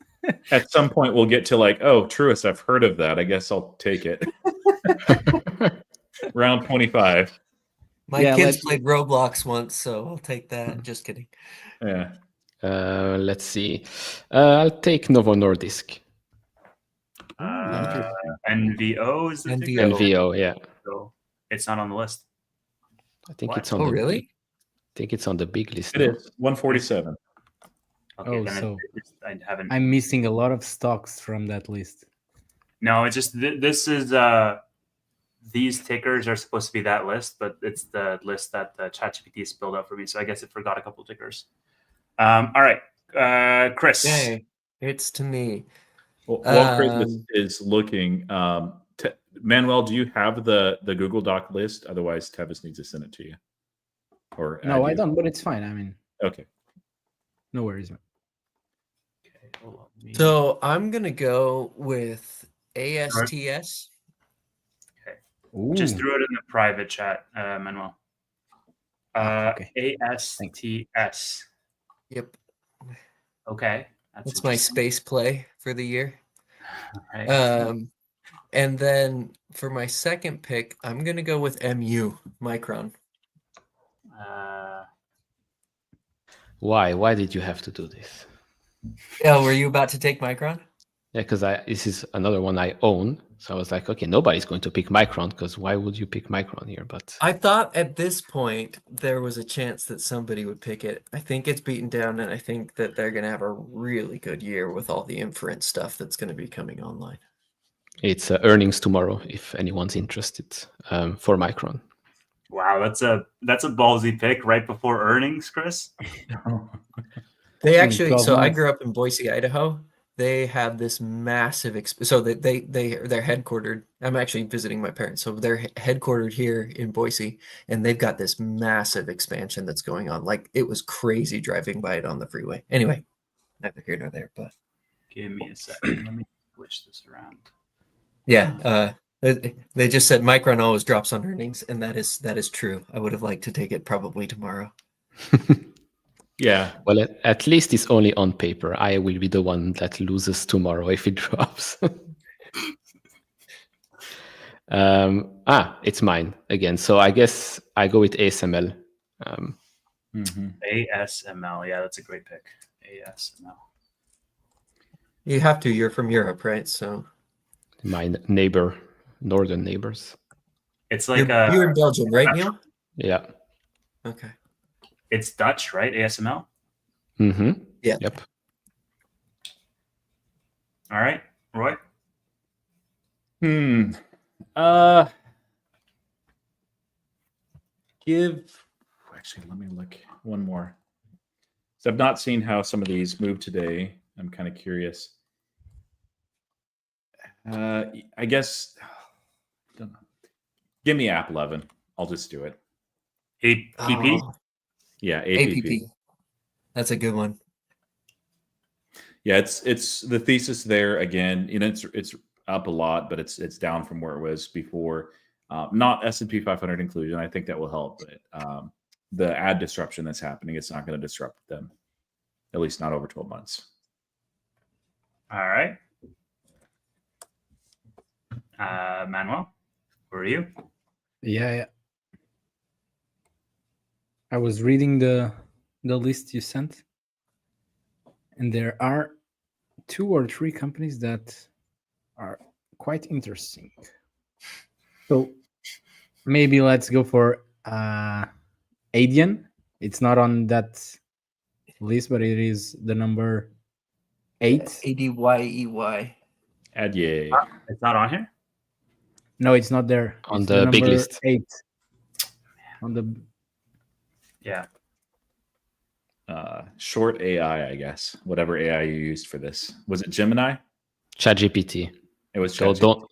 At some point, we'll get to like, oh, Truist, I've heard of that. I guess I'll take it. Round 25. My kids played Roblox once, so I'll take that. Just kidding. Yeah. Let's see. I'll take Novo Nordisk. NVO is the NVO. ticker? NVO, yeah. So it's not on the list. I think What? it's on Oh, the really? I think it's on the big list. It now. is 147. Okay, Oh, then so I haven't. I'm missing a lot of stocks from that list. No, it's just this is these tickers are supposed to be that list, but it's the list that the ChatGPT spilled out for me. So I guess it forgot a couple of tickers. All right, Chris. Hey, it's to me. Well, while Chris is looking, Manuel, do you have the Google Doc list? Otherwise, Tevis needs to send it to you. Or No, add I you. don't, but it's fine. I mean, Okay. no worries, man. Okay, hold on. So I'm gonna go with ASTS. Just Ooh. threw it in the private chat, Manuel. Okay. ASTS. Yep, Okay, that's my space play for the year. Right. And then for my second pick, I'm gonna go with MU Micron. Why? Why did you have to do this? Oh, were you about to take Micron? Yeah, because this is another one I own. So I was like, okay, nobody's going to pick Micron because why would you pick Micron here? But I thought at this point there was a chance that somebody would pick it. I think it's beaten down, and I think that they're going to have a really good year with all the inference stuff that's going to be coming online. it's earnings tomorrow if anyone's interested for Micron. Wow, that's a ballsy pick right before earnings, Chris. They actually, 12 so I months. grew up in Boise, Idaho. They have this massive, so they're headquartered. I'm actually visiting my parents, so they're headquartered here in Boise, and they've got this massive expansion that's going on. Like it was crazy driving by it on the freeway. Anyway, neither here nor there, but Give me a second. Let me switch this around. yeah, they just said Micron always drops on earnings, and that is true. I would have liked to take it probably tomorrow. Yeah. Well, at least it's only on paper. I will be the one that loses tomorrow if it drops. It's mine again. So I guess I go with ASML. ASML. Yeah, that's a great pick. ASML. You have to. You're from Europe, right? So My northern neighbors. It's like you're in Belgium, right, Neil? Yeah. Okay. It's Dutch, right? ASML. Mm-hmm. Yeah. Yep. All right, Roy. Actually, let me look one more. So I've not seen how some of these move today. I'm kind of curious. I guess. Don't know. Give me App 11. I'll just do it. APP. Oh, Yeah, APP. APP. That's a good one. Yeah, it's the thesis there again. You know, it's up a lot, but it's down from where it was before. Not S&P 500 inclusion. I think that will help, but the ad disruption that's happening, it's not going to disrupt them, at least not over 12 months. All right. Manuel. Over to you. Yeah. I was reading the list you sent, and there are 2 or 3 companies that are quite interesting. So maybe let's go for Adian. It's not on that list, but it is the number 8. ADYEY. Adieu. It's not on here? No, it's not there. On It's the big number list. 8. On the Yeah. Short AI, I guess. Whatever AI you used for this. Was it Gemini? ChatGPT. It was So ChatGPT.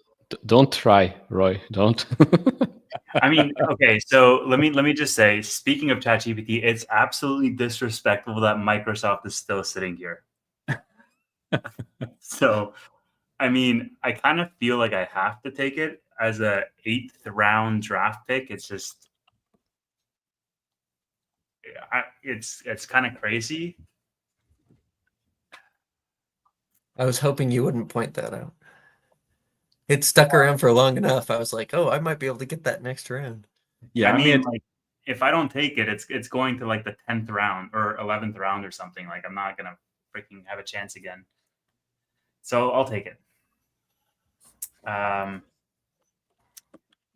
don't try, Roy. Don't. I mean, okay, so let me just say, speaking of ChatGPT, it's absolutely disrespectful that Microsoft is still sitting here. So, I mean, I kind of feel like I have to take it as a 8th round draft pick. It's just, it's kind of crazy. I was hoping you wouldn't point that out. It stuck around for long enough. I was like, oh, I might be able to get that next round. Yeah, I mean, like, if I don't take it, it's going to like the 10th round or 11th round or something. Like, I'm not gonna freaking have a chance again. So I'll take it.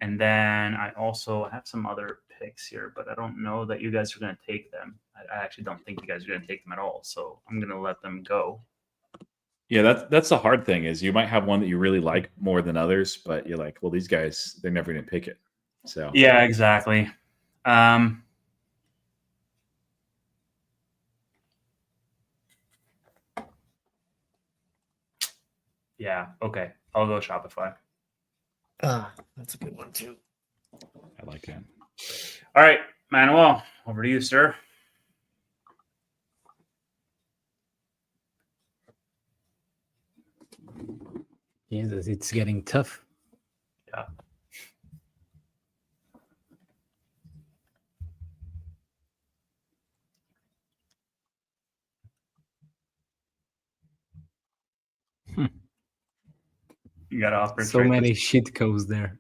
And then I also have some other picks here, but I don't know that you guys are going to take them. I actually don't think you guys are going to take them at all. So I'm going to let them go. Yeah, that's the hard thing is you might have one that you really like more than others, but you're like, well, these guys, they're never going to pick it. So yeah, exactly. Yeah, okay. I'll go Shopify. That's a good one too. I like that. All right, Manuel, over to you, sir. Jesus, it's getting tough. Yeah. You got to offer So many shit codes there.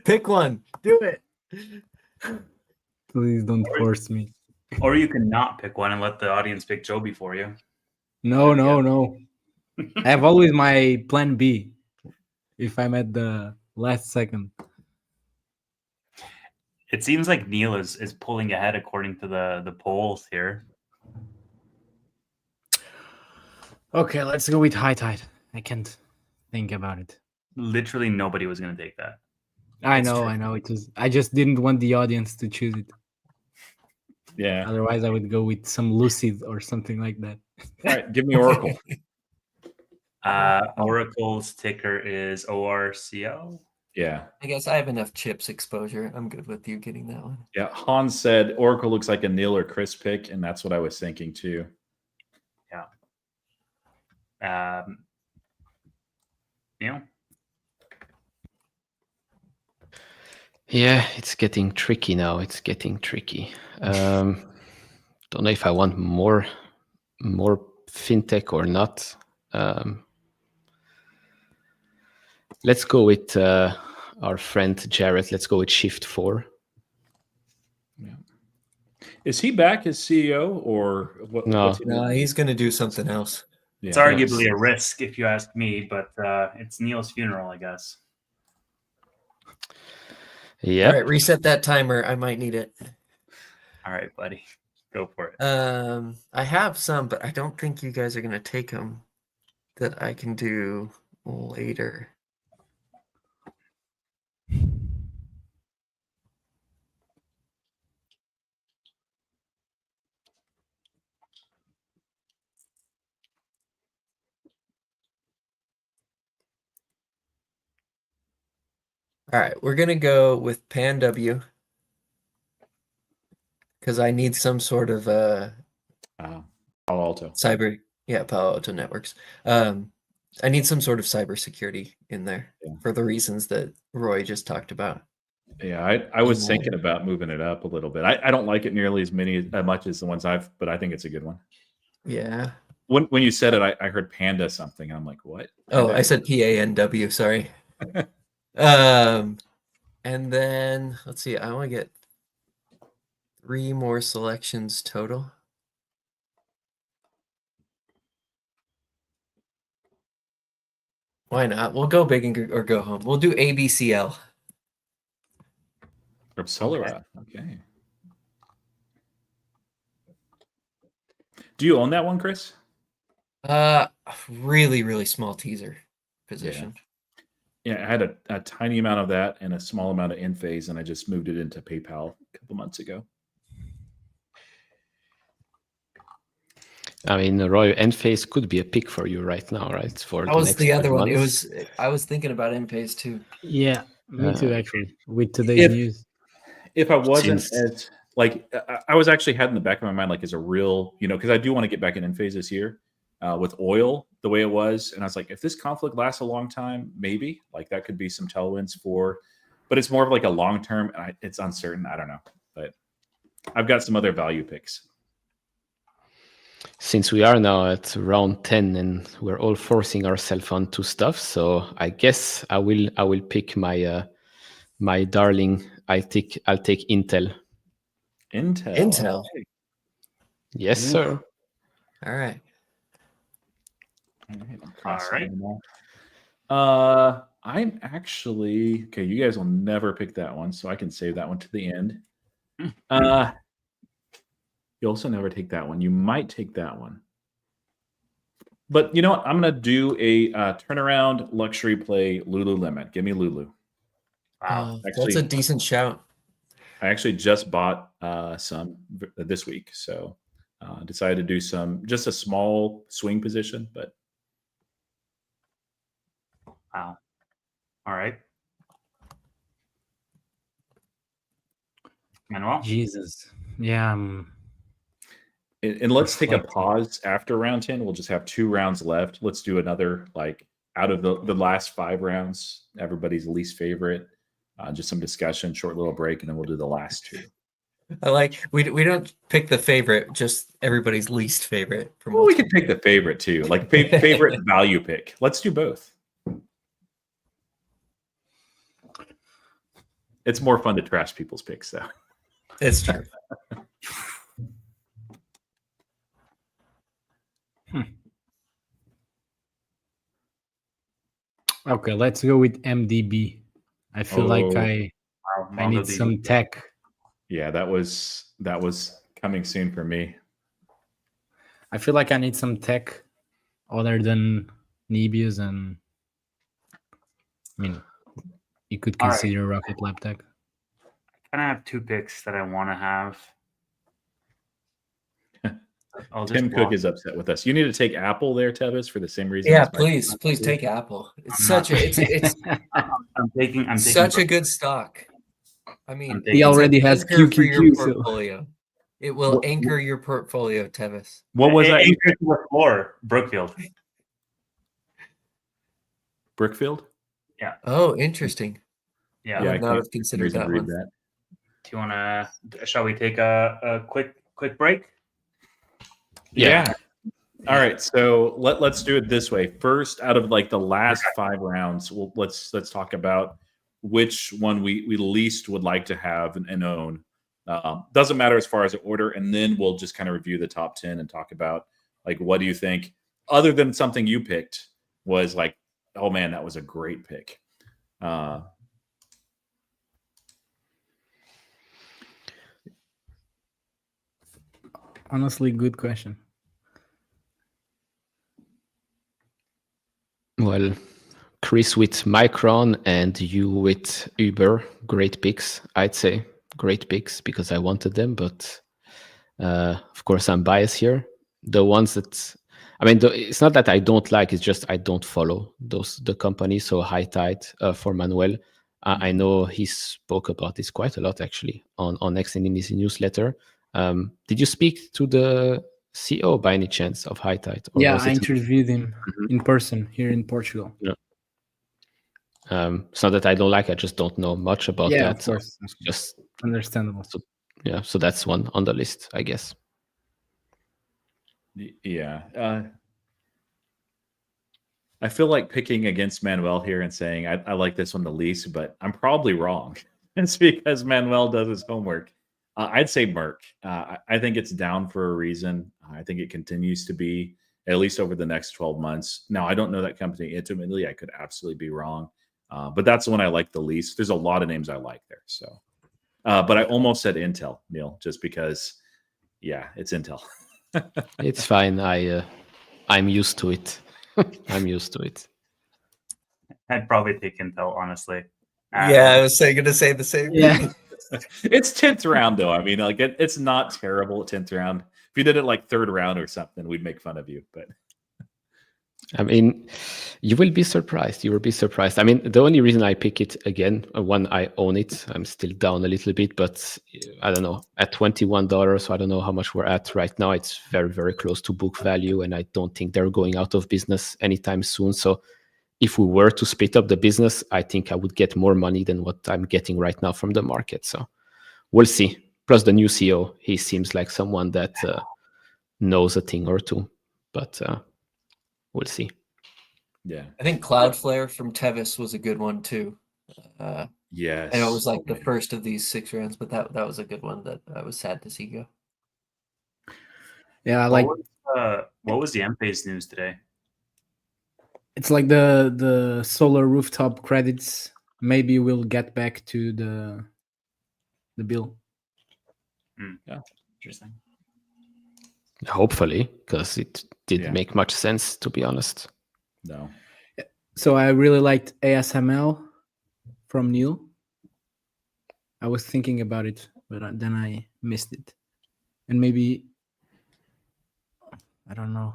Pick one. Do it. Please don't force me. Or you can not pick one and let the audience pick Joby for you. No. I have always my plan B if I'm at the last second. It seems like Neil is pulling ahead according to the polls here. Okay, let's go with High Tide. I can't think about it. Literally nobody was going to take that. I know. It was. I just didn't want the audience to choose it. Yeah. Otherwise, I would go with some Lucid or something like that. All right, give me Oracle. Oracle's ticker is ORCL. Yeah. I guess I have enough chips exposure. I'm good with you getting that one. Yeah. Hans said Oracle looks like a Neil or Chris pick, and that's what I was thinking too. Yeah. Neil? Yeah, it's getting tricky now. It's getting tricky. Don't know if I want more fintech or not. Let's go with our friend Jared. Let's go with Shift4. Yeah. Is he back as CEO or what? No. what's he doing? No, he's going to do something else. Yeah, It's arguably a risk if you ask me, but it's Neil's funeral, I guess. Yeah. All right, reset that timer. I might need it. All right, buddy. Go for it. I have some, but I don't think you guys are going to take them that I can do later. All right, we're going to go with PanW because I need some sort of Palo Alto. cyber, Palo Alto Networks. I need some sort of cybersecurity in there for the reasons that Roy just talked about. Yeah, I was thinking about moving it up a little bit. I don't like it nearly as much as the ones but I think it's a good one. Yeah. When you said it, I heard Panda something. I'm like, what? Oh, Panda? I said PANW. Sorry. And then let's see. I want to get 3 more selections total. Why not? We'll go big or go home. We'll do ABCL. Repsolera. Okay. Do you own that one, Chris? Really small teaser position. Yeah, I had a tiny amount of that and a small amount of Enphase, and I just moved it into PayPal a couple months ago. I mean, Roy, Enphase could be a pick for you right now, right? For That was the next other 12 one. It months. was. I was thinking about Enphase too. Yeah, me too. Actually, with today's news. If I wasn't Since- as like, I was actually had in the back of my mind like as a real, because I do want to get back in Enphase this year with oil the way it was, and I was like, if this conflict lasts a long time, maybe like that could be some tailwinds for, but it's more of like a long term, and it's uncertain. I don't know, but I've got some other value picks. Since we are now at round 10 and we're all forcing ourselves onto stuff, so I guess I will pick my my darling. I'll take Intel. Intel. Okay. Yes, sir. All right. All right. I'm actually okay. You guys will never pick that one, so I can save that one to the end. You also never take that one. You might take that one. But you know what? I'm going to do a turnaround luxury play Lululemon. Give me Lulu. Wow. That's a decent shout. I actually just bought some this week. So decided to do just a small swing position. But Wow. All right. Manuel? Jesus. Yeah. And let's take a Reflecting. pause after round 10. We'll just have 2 rounds left. Let's do another, like, out of the last 5 rounds, everybody's least favorite. Just some discussion, short little break, and then we'll do the last 2. I like we don't pick the favorite, just everybody's least favorite. Well, we can pick the favorite too, like favorite value pick. Let's do both. It's more fun to trash people's picks, though. It's true. Okay, let's go with MDB. I feel like I need some tech. Yeah, that was coming soon for me. I feel like I need some tech other than Nebius, and I mean, you could consider Rocket Lab Tech. I kind of have 2 picks that I want to have. Tim Cook is upset with us. You need to take Apple there, Tevis, for the same reason. Yeah, please take Apple. It's such a good stock. I mean, he already has QQQ portfolio. It will anchor your portfolio, Tevis. What was that? Anchor to the floor, Brookfield. Brookfield? Yeah. Oh, interesting. Yeah. I would not have considered that one. Do you want to? Shall we take a quick break? Yeah. All right. So let's do it this way. First, out of like the last 5 rounds, let's talk about which one we least would like to have and own. Doesn't matter as far as the order, and then we'll just kind of review the top 10 and talk about like what do you think, other than something you picked was like, oh man, that was a great pick. Honestly, good question. Well, Chris with Micron and you with Uber, great picks, I'd say. Great picks because I wanted them, but of course I'm biased here. The ones that, I mean, it's not that I don't like, it's just I don't follow the company. So High Tide for Manuel. I know he spoke about this quite a lot actually on X and in his newsletter. Did you speak to the CEO by any chance of High Tide? Yeah, I interviewed him in person here in Portugal. Yeah. It's not that I don't like, I just don't know much about that. Yeah, of course. So just understandable. So that's one on the list, I guess. Yeah. I feel like picking against Manuel here and saying I like this one the least, but I'm probably wrong. It's because Manuel does his homework. I'd say Merck. I think it's down for a reason. I think it continues to be at least over the next 12 months. Now, I don't know that company intimately. I could absolutely be wrong, but that's the one I like the least. There's a lot of names I like there. So, but I almost said Intel, Neil, just because, yeah, it's Intel. It's fine. I'm used to it. I'm used to it. I'd probably take Intel, honestly. Yeah, I was going to say the same Yeah. thing. It's 10th round though. I mean, like it's not terrible at 10th round. If you did it like 3rd round or something, we'd make fun of you. But I mean, you will be surprised. You will be surprised. I mean, the only reason I pick it again, one, I own it. I'm still down a little bit, but I don't know, at $21. So I don't know how much we're at right now. It's very, very close to book value, and I don't think they're going out of business anytime soon. So if we were to split up the business, I think I would get more money than what I'm getting right now from the market. So we'll see. Plus the new CEO, he seems like someone that knows a thing or two, but we'll see. yeah, I think Cloudflare from Tevis was a good one too. yes. I know it was like the first of these 6 rounds, but that was a good one that I was sad to see go. Yeah, I like what was the Enphase news today? it's like the solar rooftop credits. Maybe we'll get back to the bill. Yeah. Interesting. Hopefully, because it didn't Yeah. make much sense, to be honest. No. So I really liked ASML from Neil. I was thinking about it, but then I missed it. And maybe, I don't know.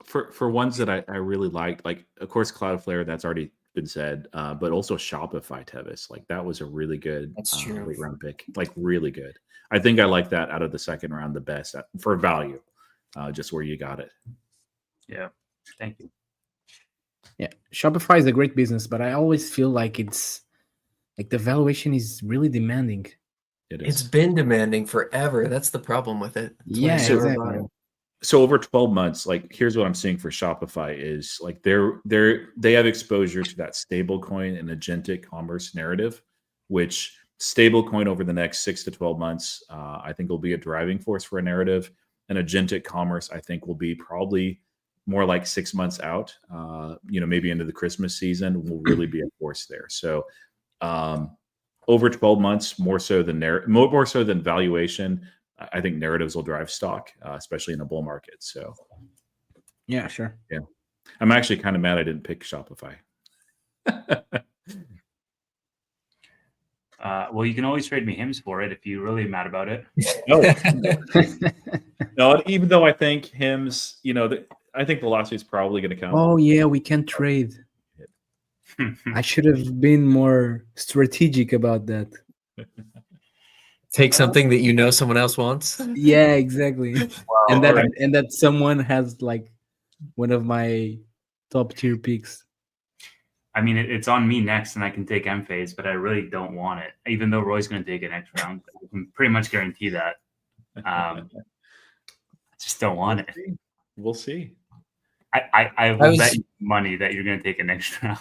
For ones that I really liked, like of course Cloudflare, that's already been said, but also Shopify Tevis, like that was a really good That's true. late round pick, like really good. I think I like that out of the 2nd round the best for value, just where you got it. Yeah. Thank you. Yeah, Shopify is a great business, but I always feel like it's like the valuation is really demanding. It It's is. been demanding forever. That's the problem with it. That's why I Yeah, never exactly. bought it. So over 12 months, like here's what I'm seeing for Shopify is like they have exposure to that stablecoin and agentic commerce narrative, which stablecoin over the next 6 to 12 months, I think will be a driving force for a narrative. And agentic commerce, I think, will be probably more like 6 months out. Maybe into the Christmas season will really be a force there. So over 12 months, more so than valuation. I think narratives will drive stock, especially in a bull market. So, Yeah, sure. yeah, I'm actually kind of mad I didn't pick Shopify. Well, you can always trade me hymns for it if you're really mad about it. No, even though I think hymns, I think velocity is probably going to come. Oh yeah, we can trade. I should have been more strategic about that. Take something that you know someone else wants. Yeah, exactly. Well, and that alright. and that someone has like one of my top tier picks. I mean, it's on me next, and I can take Enphase, but I really don't want it. Even though Roy's going to take it next round, I can pretty much guarantee that. I just don't want it. We'll see. I will bet you money that you're going to take it next round.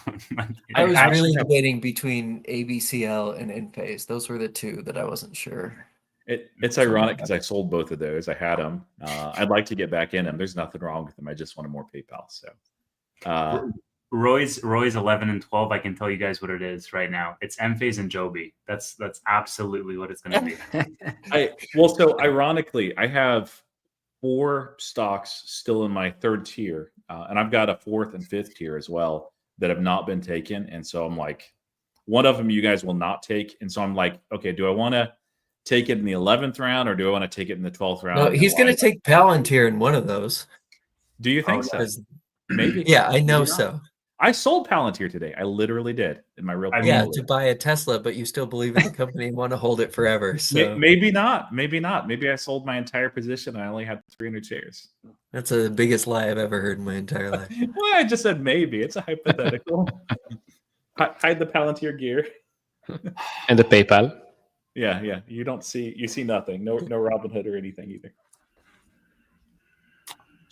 I was actually really have- debating between ABCL and Enphase. Those were the two that I wasn't sure. It's ironic because I sold both of those. I had them. I'd like to get back in them. There's nothing wrong with them. I just wanted more PayPal. So, Roy's 11 and 12. I can tell you guys what it is right now. It's Enphase and Joby. That's absolutely what it's going to be. So ironically, I have 4 stocks still in my 3rd tier, and I've got a 4th and 5th tier as well that have not been taken. And so I'm like, one of them you guys will not take, and so I'm like, okay, do I want to take it in the 11th round or do I want to take it in the 12th round? No, he's going to take Palantir in one of those. Do you think so? Maybe. Yeah, I know Maybe not. so. I sold Palantir today. I literally did in my real. Yeah, portfolio. to buy a Tesla, but you still believe in the company and want to hold it forever. So Maybe not. Maybe not. Maybe I sold my entire position. I only had 300 shares. that's the biggest lie I've ever heard in my entire life. Well, I just said maybe. It's a hypothetical. Hide the Palantir gear. And the PayPal. Yeah. You see nothing. No Robinhood or anything either.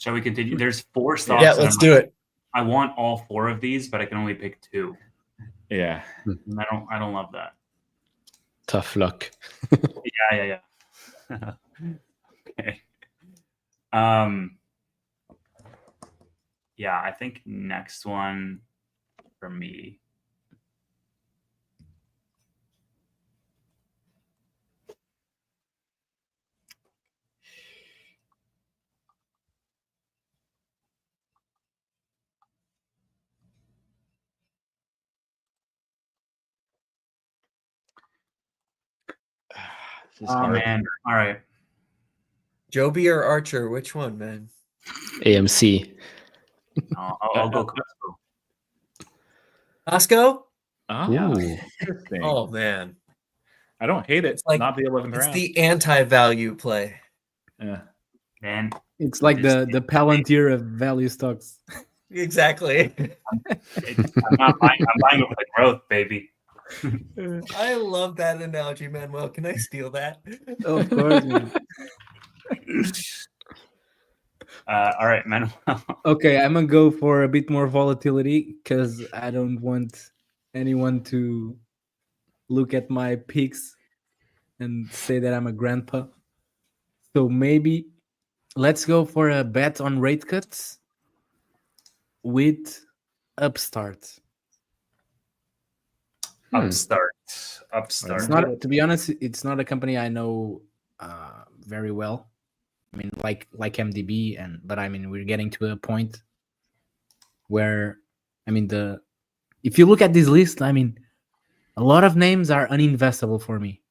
Shall we continue? There's 4 stocks. Yeah, and let's I'm do like, it. I want all 4 of these, but I can only pick 2. Yeah. And I don't love that. Tough luck. Yeah. Okay. Yeah, I think next one for me. This is Oh hard. man. All right. Joby or Archer? Which one, man? AMC. I'll go Costco. Costco? Oh, Yeah. interesting. Oh man, I don't hate it. It's like- Not the 11th it's round. the anti-value play. Yeah. Man, It's like This- the Palantir of value stocks. Exactly. I'm buying it for the growth, baby. I love that analogy, Manuel. Can I steal that? Of course, man. All right, Manuel. Okay, I'm gonna go for a bit more volatility because I don't want anyone to look at my picks and say that I'm a grandpa. So maybe let's go for a bet on rate cuts with Upstart. Upstart. It's not, to be honest, it's not a company I know very well. I mean, like MDB, but I mean, we're getting to a point where, I mean, if you look at this list, I mean, a lot of names are uninvestable for me.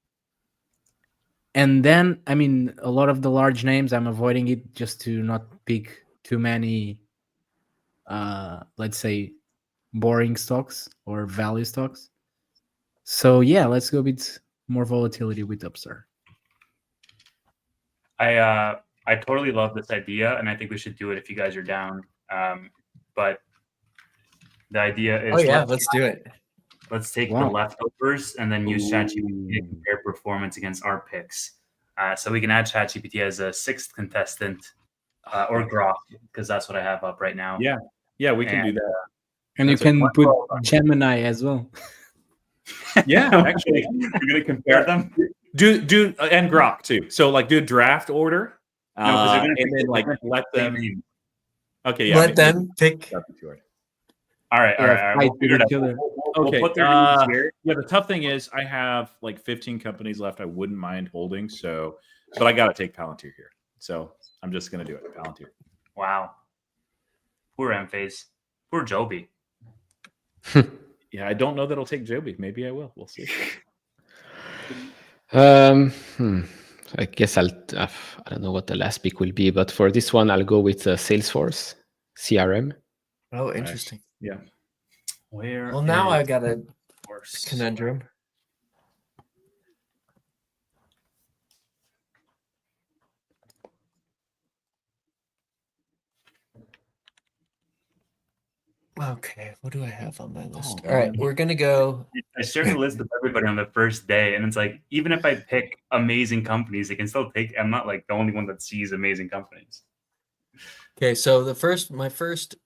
And then, I mean, a lot of the large names, I'm avoiding it just to not pick too many, let's say, boring stocks or value stocks. So yeah, let's go with more volatility with Upstart. I totally love this idea, and I think we should do it if you guys are down. But the idea is, Oh yeah, let's do it. let's take the Wow. leftovers and then use ChatGPT to compare performance against our picks. So we can add ChatGPT as a 6th contestant or Grok, because that's what I have up right now. Yeah. Yeah, we can do And, that. And you That's a can point put well done. Gemini as well. Yeah, actually. You're gonna compare them. Do and Grok too. So like do a draft order. No, 'cause they're gonna and pick- then like they're gonna let pick them. the same. Okay, yeah. Let them pick. That'd be sure. All right. Yeah, We'll fight figure it with out. each other. We'll Okay, put their names here. Yeah, the tough thing is I have like 15 companies left I wouldn't mind holding. So, but I got to take Palantir here. So I'm just going to do it. Palantir. Wow. Poor Emphase. Poor Joby. Yeah, I don't know that I'll take Joby. Maybe I will. We'll see. I guess I don't know what the last pick will be, but for this one, I'll go with Salesforce CRM. Oh, interesting. Yeah. Where? Well, now is I got a Salesforce? conundrum. Okay, what do I have on my list? Oh, All right, man. we're gonna go. I shared the list with everybody on the first day, and it's like even if I pick amazing companies, they can still take. I'm not like the only one that sees amazing companies. Okay, so my first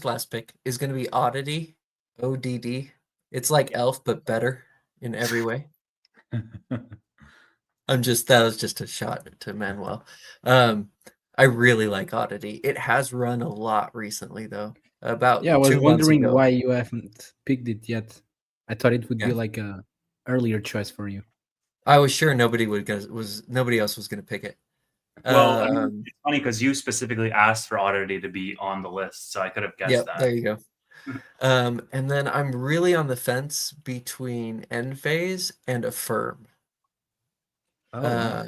last pick is gonna be Oddity, ODD. It's like Elf but better in every way. That was just a shot to Manuel. I really like Oddity. It has run a lot recently though. About Yeah, I was 2 months wondering ago. why you haven't picked it yet. I thought it would be Yeah. like a earlier choice for you. I was sure nobody else was gonna pick it. Well, I mean, it's funny because you specifically asked for Oddity to be on the list, so I could have guessed Yep, that. there you go. And then I'm really on the fence between Enphase and Affirm. Oh,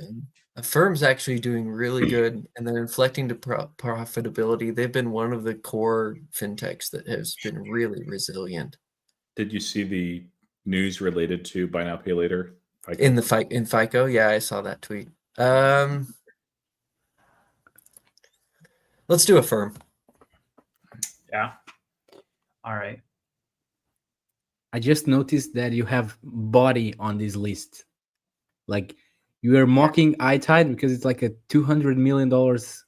Affirm's actually doing really good, and they're inflecting to profitability. They've been one of the core fintechs that has been really resilient Did you see the news related to buy now, pay later? in FICO. Yeah, I saw that tweet. Let's do Affirm. Yeah. All right. I just noticed that you have body on this list. Like you are mocking iTide because it's like a $200 million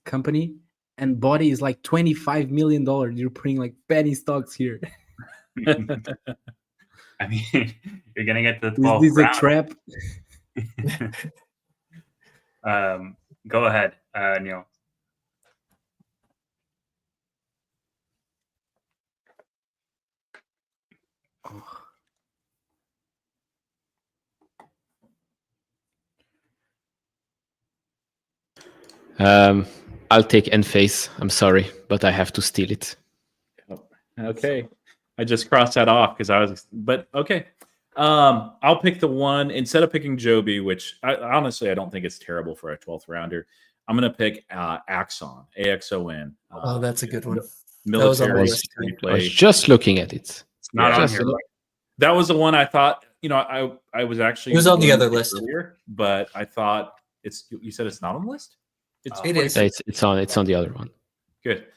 company, and body is like $25 million. You're putting like penny stocks here. I mean, you're gonna get to the Is 12th this a round. trap? Go ahead, Neil. I'll take Enphase. I'm sorry, but I have to steal it. Okay. I just crossed that off because I was, but okay. I'll pick the one instead of picking Joby, which honestly I don't think it's terrible for a 12th rounder. I'm gonna pick Axon, AXON. Oh, that's a good one. Military list. security I was play. just looking at it. It's not Yeah. on Just here. look- That was the one I thought. I was actually. It was on the going to other pick list. earlier, but I thought it's. You said it's not on the list. It's It is. It's on the other one. good.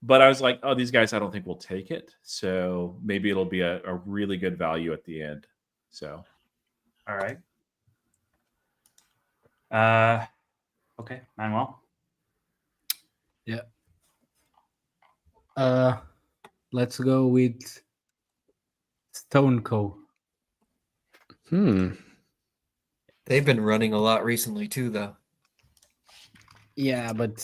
But I was like, oh, these guys, I don't think will take it. So maybe it'll be a really good value at the end. So, All right. Okay, Manuel. Let's go with StoneCo. They've been running a lot recently too, though. Yeah, but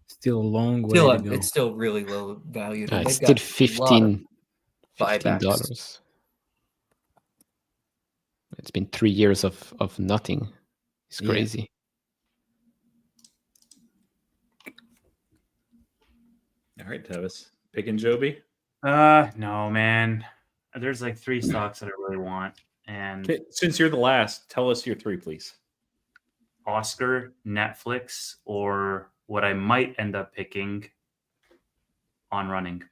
still a long way Still, to go. it's still really low valued. and It's they've still got a lot of $15. buybacks. It's been 3 years of nothing. It's Yeah. crazy. all right, Tevis, picking Joby. No, man. There's like 3 stocks that I really want, and Okay, since you're the last, tell us your 3, please. Oscar, Netflix, or what I might end up picking, On Running.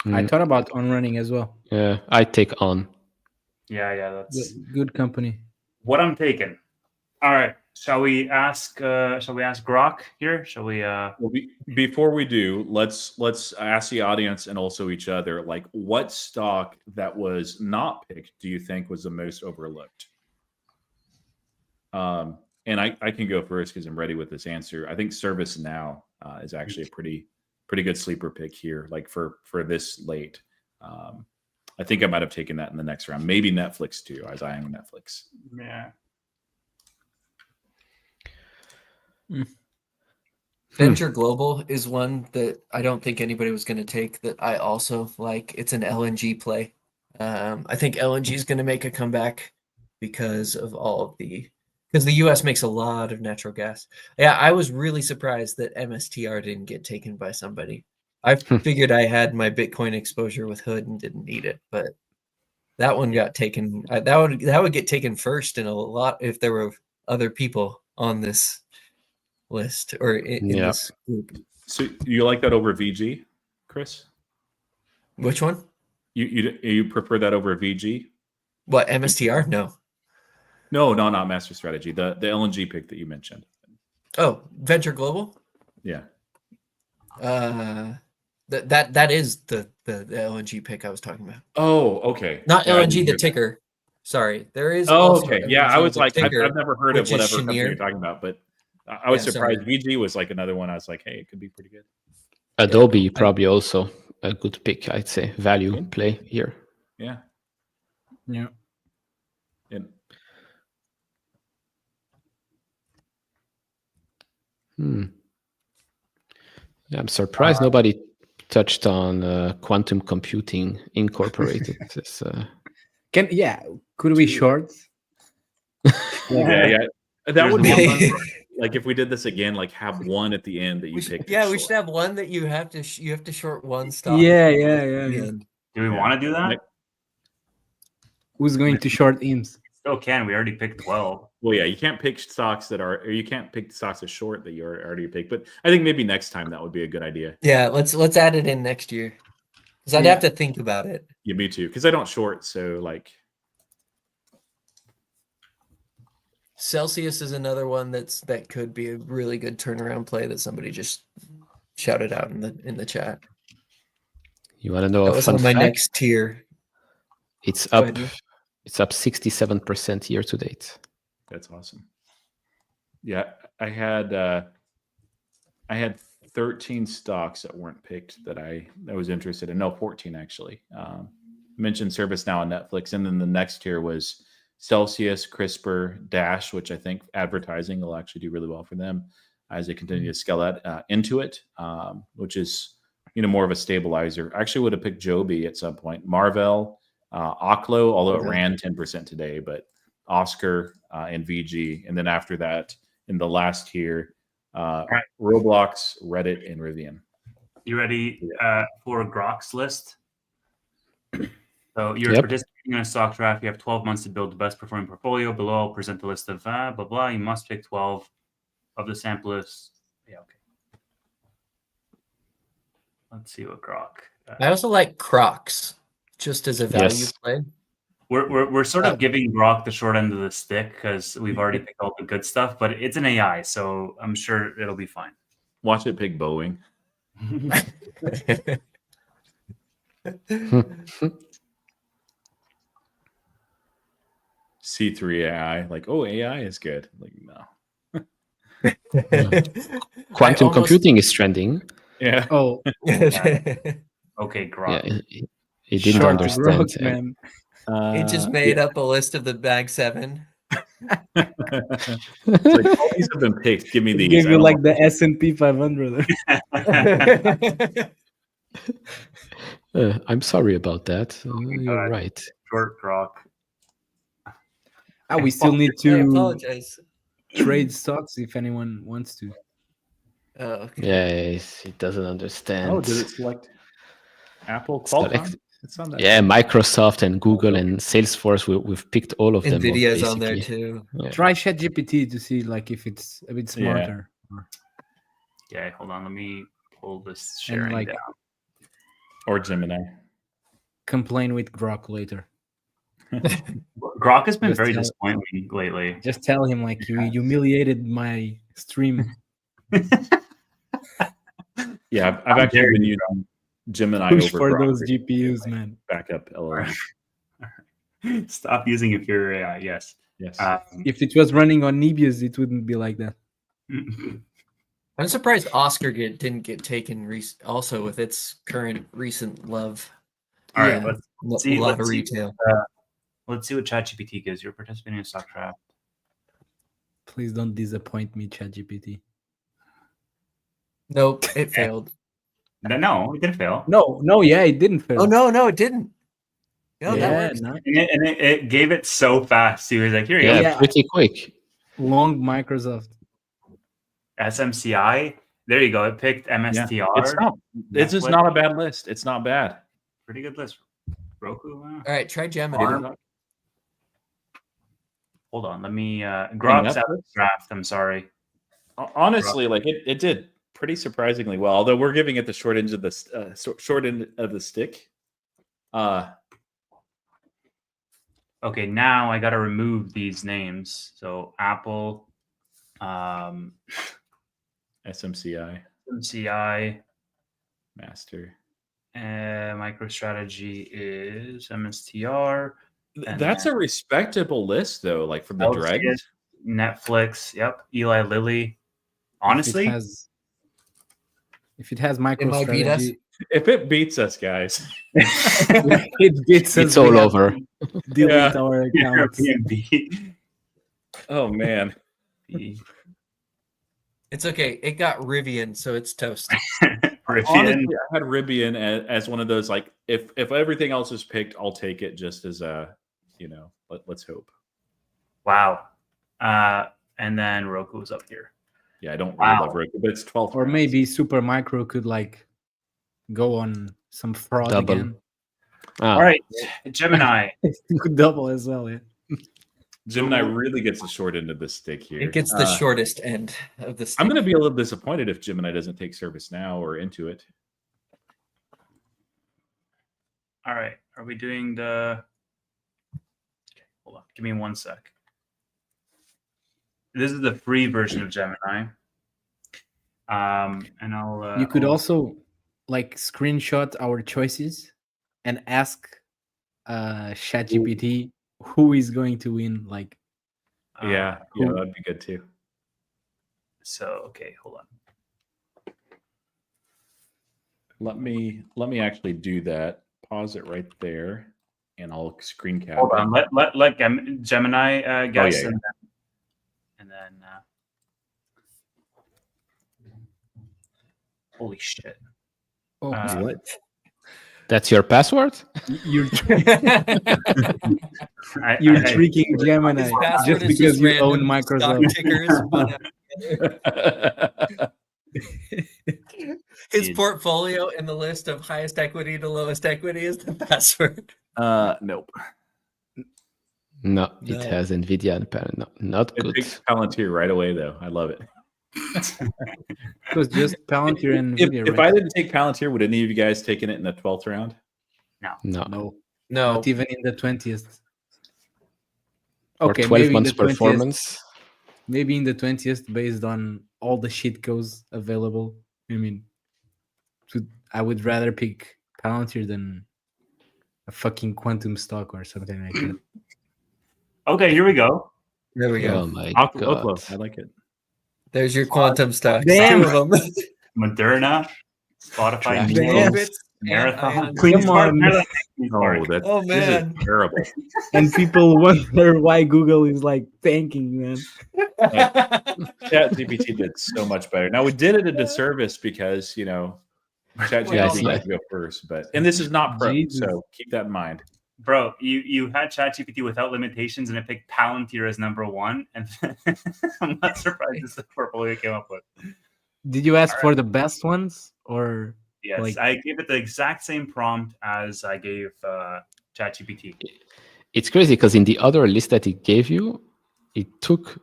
I thought about On Running as well. Yeah, I take On. Yeah, that's Good company. what I'm taking. All right. Shall we ask Grok here? Shall we Well, before we do, let's ask the audience and also each other, like, what stock that was not picked do you think was the most overlooked? And I can go first because I'm ready with this answer. I think ServiceNow is actually a pretty good sleeper pick here, like for this late. I think I might have taken that in the next round. Maybe Netflix too, as I am Netflix. Yeah. Venture Global is one that I don't think anybody was going to take that I also like. It's an LNG play. I think LNG is going to make a comeback because of because the US makes a lot of natural gas. Yeah, I was really surprised that MSTR didn't get taken by somebody. I figured I had my Bitcoin exposure with Hood and didn't need it, but that one got taken. That would get taken first in a lot if there were other people on this list or in this group. So you like that over VG, Chris? Which one? You prefer that over VG? What, MSTR? No. No, not Master Strategy. The LNG pick that you mentioned. Oh, Venture Global? Yeah. That is the LNG pick I was talking about. Oh, okay. Not Yeah, I LNG, didn't the hear that. ticker. Sorry, there is. Oh, also okay. Yeah, LNG, I was the like, ticker, I've never heard of which is whatever company Cheniere. you're talking about, but I was Yeah, surprised. sorry. VG was like another one. I was like, hey, it could be pretty good. Adobe probably also a good pick, I'd say. Value play here. Yeah. Yeah. And Yeah, I'm surprised nobody touched on Quantum Computing Incorporated. Could we short? yeah. That There's would be one. fun. Like if we did this again, like have one at the end that you pick. we should have one that you have to short one stock. Yeah. Do we want to do that? Who's going to short IMS? Still can. We already picked 12. Well, yeah, you can't pick stocks or you can't pick stocks as short that you already picked. But I think maybe next time that would be a good idea. Yeah, let's add it in next year. Because I'd have to think about it. Yeah, me too. Because I don't short, so like. Celsius is another one that could be a really good turnaround play that somebody just shouted out in the chat. You want to know That a was fun on my fact? next tier. It's Go up. ahead, Neil. It's up 67% year to date. That's awesome. Yeah, I had I had 13 stocks that weren't picked that I was interested in. No, 14 actually. Mentioned ServiceNow and Netflix, and then the next tier was Celsius, CRISPR, Dash, which I think advertising will actually do really well for them as they continue to scale that. Intuit, which is more of a stabilizer. I actually would have picked Joby at some point. Marvell, Oklo, although it ran 10% today, but Oscar and VG, and then after that, in the last tier, Roblox, Reddit, and Rivian. You ready for Grok's list? So you're participating in a stock draft. You have 12 months to build the best performing portfolio. Below, I'll present the list of blah, blah. You must pick 12 of the sample list. Yeah, okay. Let's see what Grok. I also like Crocs, just as a value play. We're sort of giving Grok the short end of the stick because we've already picked all the good stuff, but it's an AI, so I'm sure it'll be fine. Watch it pick Boeing. C3 AI, like, oh, AI is good. Like, no. Quantum computing is trending. Yeah. Oh, okay, Grok. Yeah, he didn't understand. Grok, man. He just made up a list of the Bag 7. It's like, all these have been picked. Give me these. Give you like the S&P 500. I'm sorry about that. You're right. Short Grok. We still need I to apologize. trade stocks if anyone wants to. Oh, okay. Yeah, he doesn't understand. Oh, did it select Apple? Select- Qualcomm? It's on that. Yeah, Microsoft and Google and Salesforce, we've picked all of them. Nvidia's on there basically. too. Yeah. Try ChatGPT to see like if it's a bit smarter. Yeah, hold on. Let me pull this sharing like- down. Or Gemini. Complain with Grok later. Grok has been Just very tell- disappointing lately. Just tell him like you humiliated my stream. Yeah, I've actually dare been you, using Gemini Push over for Grok those recently, GPUs, like, man. Backup LLM. Stop using Inferior AI. Yes. Yes. If it was running on Nebius, it wouldn't be like that. I'm surprised Oscar didn't get taken also with its current recent love. All right, Yeah, let's see. a lot Let's of see, retail. let's see what ChatGPT gives. You're participating in a stock draft. Please don't disappoint me, ChatGPT. Nope, it failed. No, it didn't fail. No, yeah, it didn't fail. Oh no, it didn't. No, yeah, that works. nice. And it gave it so fast. He was like, here you go. Yeah. Pretty quick. Long Microsoft. SMCI. There you go. It picked MSTR. It's not. It's just Netflix. not a bad list. It's not bad. Pretty good list. Roku. All right, try Gemini. Farm. Hold on. Let me. Grok's out of the draft. I'm sorry. Honestly, like it did pretty surprisingly well. Although we're giving it the short end of the short end of the stick. Okay, now I got to remove these names. So Apple, SMCI, MCI, Master. MicroStrategy is MSTR. And That's a respectable list, though. Like from the Celsius, dregs. Netflix. Yep. Eli Lilly. Honestly, if it has might beat us. MicroStrategy, If it beats us, guys, it beats us. It's all we have over. to Delete our accounts. Airbnb. oh man, It's okay. It got Rivian, so it's toast. Rivian. honestly, I had Rivian as one of those. Like, if everything else is picked, I'll take it just as a, let's hope. Wow. And then Roku's up here. Yeah, I don't really Wow. love Roku, but it's 12. Or maybe Super Micro could like go on some fraud Double. again. Ah, All right, Gemini. It could double as well, yeah. Gemini really gets the short end of the stick here. It gets the shortest end of the stick. I'm going to be a little disappointed if Gemini doesn't take ServiceNow or Intuit. All right, are we doing the? Okay, hold on. Give me 1 sec. This is the free version of Gemini. And I'll. You could also like screenshot our choices and ask ChatGPT who is going to win. Like, Yeah, cool. that'd be good too. So okay, hold on. Let me actually do that. Pause it right there, and I'll screen cap. Hold it. on. Let Gemini guess, yeah. and then holy shit. Oh, What? That's your password? you're I- you're I- tricking Gemini His password just is because you random own Microsoft. stock tickers, one after his Dude. portfolio in the list of highest equity to lowest equity is the password. Nope. No, No. it has NVIDIA and Palantir. No, not It good. picks Palantir right away, though. I love it. It was just Palantir and If, Nvidia, if right? I didn't take Palantir, would any of you guys taken it in the 12th round? No. No, No, not even in the 20th. For Okay, 12 maybe in months the 20th. performance. Maybe in the 20th, based on all the shit codes available. I mean, I would rather pick Palantir than a fucking quantum stock or something like that. Okay, here we go. there we go. Oh my Oklo. god. I like it. There's your quantum stocks. Damn. 2 of them. Moderna, Spotify, Draft Neo, Kings. Marathon, Ion. Queen's Come Park. on. Maryland, Queen's Park. Oh, that's Oh, this man. is terrible. And people wonder why Google is like tanking, man. ChatGPT did so much better. Now we did it a disservice because ChatGPT Yes, got yeah. to go first, and this is not pro, Jesus. so keep that in mind. Bro, you had ChatGPT without limitations, and it picked Palantir as number 1, and I'm not surprised this is the portfolio you came up with. Did you ask for the best ones or Yes, Like- I gave it the exact same prompt as I gave ChatGPT. It's crazy because in the other list that it gave you, it took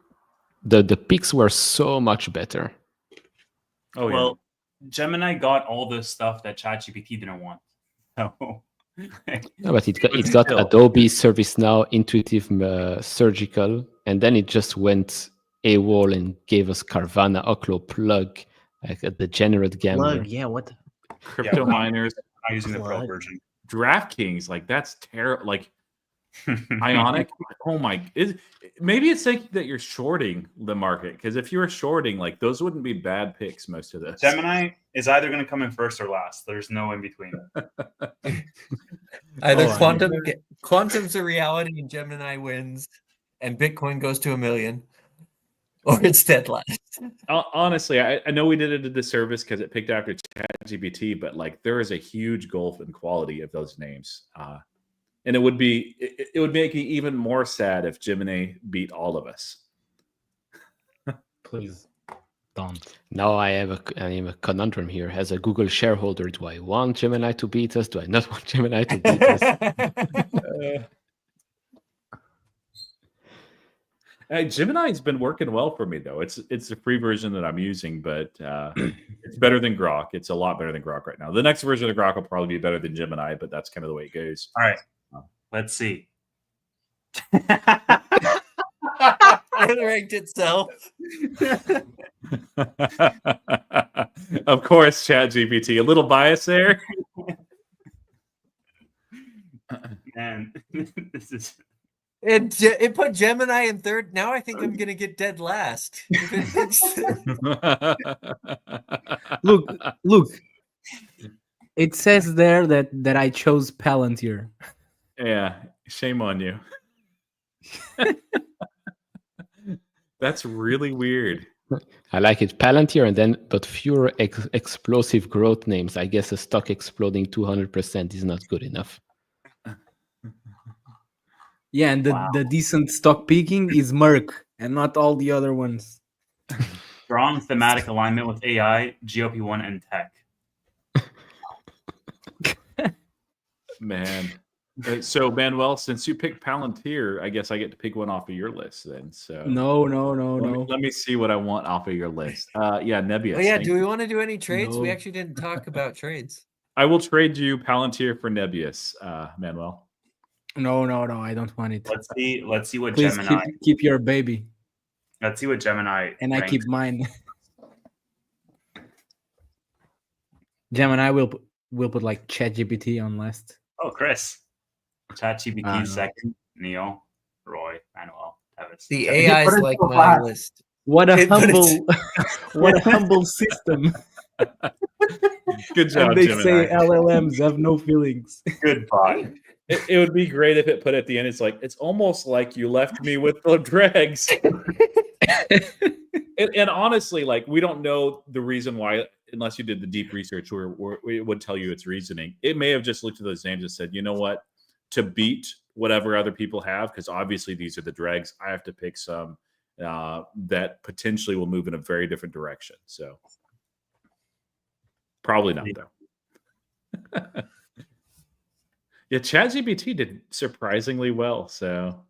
the picks were so much better. Oh yeah. Well, Gemini got all the stuff that ChatGPT didn't want. So, No, but But it got still. Adobe, ServiceNow, Intuitive Surgical, and then it just went AWOL and gave us Carvana, Oklo, Plug, like a degenerate gambler. plug? Yeah, what? Crypto Yeah. miners, I'm using the pro Plug. version. DraftKings, like that's terrible. Like Ionic, oh my! Maybe it's like that you're shorting the market, because if you were shorting, like those wouldn't be bad picks. Most of those. Gemini is either going to come in first or last. There's no in between. Either Oh, I quantum's a reality and Gemini wins, and Bitcoin goes to $1 million, or it's dead last. Honestly, I know we did it a disservice because it picked after ChatGPT, but like there is a huge gulf in quality of those names, and it would make me even more sad if Gemini beat all of us. Please don't. Now I am a conundrum here. As a Google shareholder, do I want Gemini to beat us? Do I not want Gemini to beat us? Gemini's been working well for me though. It's the free version that I'm using, but it's better than Grok. It's a lot better than Grok right now. The next version of Grok will probably be better than Gemini, but that's kind of the way it goes. All right, let's see. It ranked itself. Of course, ChatGPT. A little bias there. Man, this is It put Gemini in third. Now I think I'm gonna get dead last. Look. It says there that I chose Palantir. Yeah, shame on you. That's really weird. I like it. Palantir, and then but fewer explosive growth names. I guess a stock exploding 200% is not good enough. Yeah, and the decent stock picking is Merck and not all the other ones. strong thematic alignment with AI, GLP-1, and tech. Man. So Manuel, since you picked Palantir, I guess I get to pick one off of your list then. So No. Let me see what I want off of your list. Yeah, Nebius. Oh yeah, thank do we you. want to do any trades? We No. actually didn't talk about trades. I will trade you Palantir for Nebius, Manuel. No, I don't want it. Let's see what Please Gemini. keep your baby, Let's see what Gemini. and I ranked. keep mine. Gemini will put like ChatGPT on last. Oh, Chris. ChatGPT No. second. Neo, Roy, Manuel, Tevis. The Tevis. AI is like my list. What a But it's- humble, what a humble system. Good job, And they Gemini. say LLMs have no feelings. Good bot. It would be great if it put at the end. It's like it's almost like you left me with the dregs. and honestly, like we don't know the reason why, unless you did the deep research, where it would tell you its reasoning. It may have just looked at those names and said, you know what, to beat whatever other people have, because obviously these are the dregs, I have to pick some that potentially will move in a very different direction. So probably not though. Yeah, ChatGPT did surprisingly well. So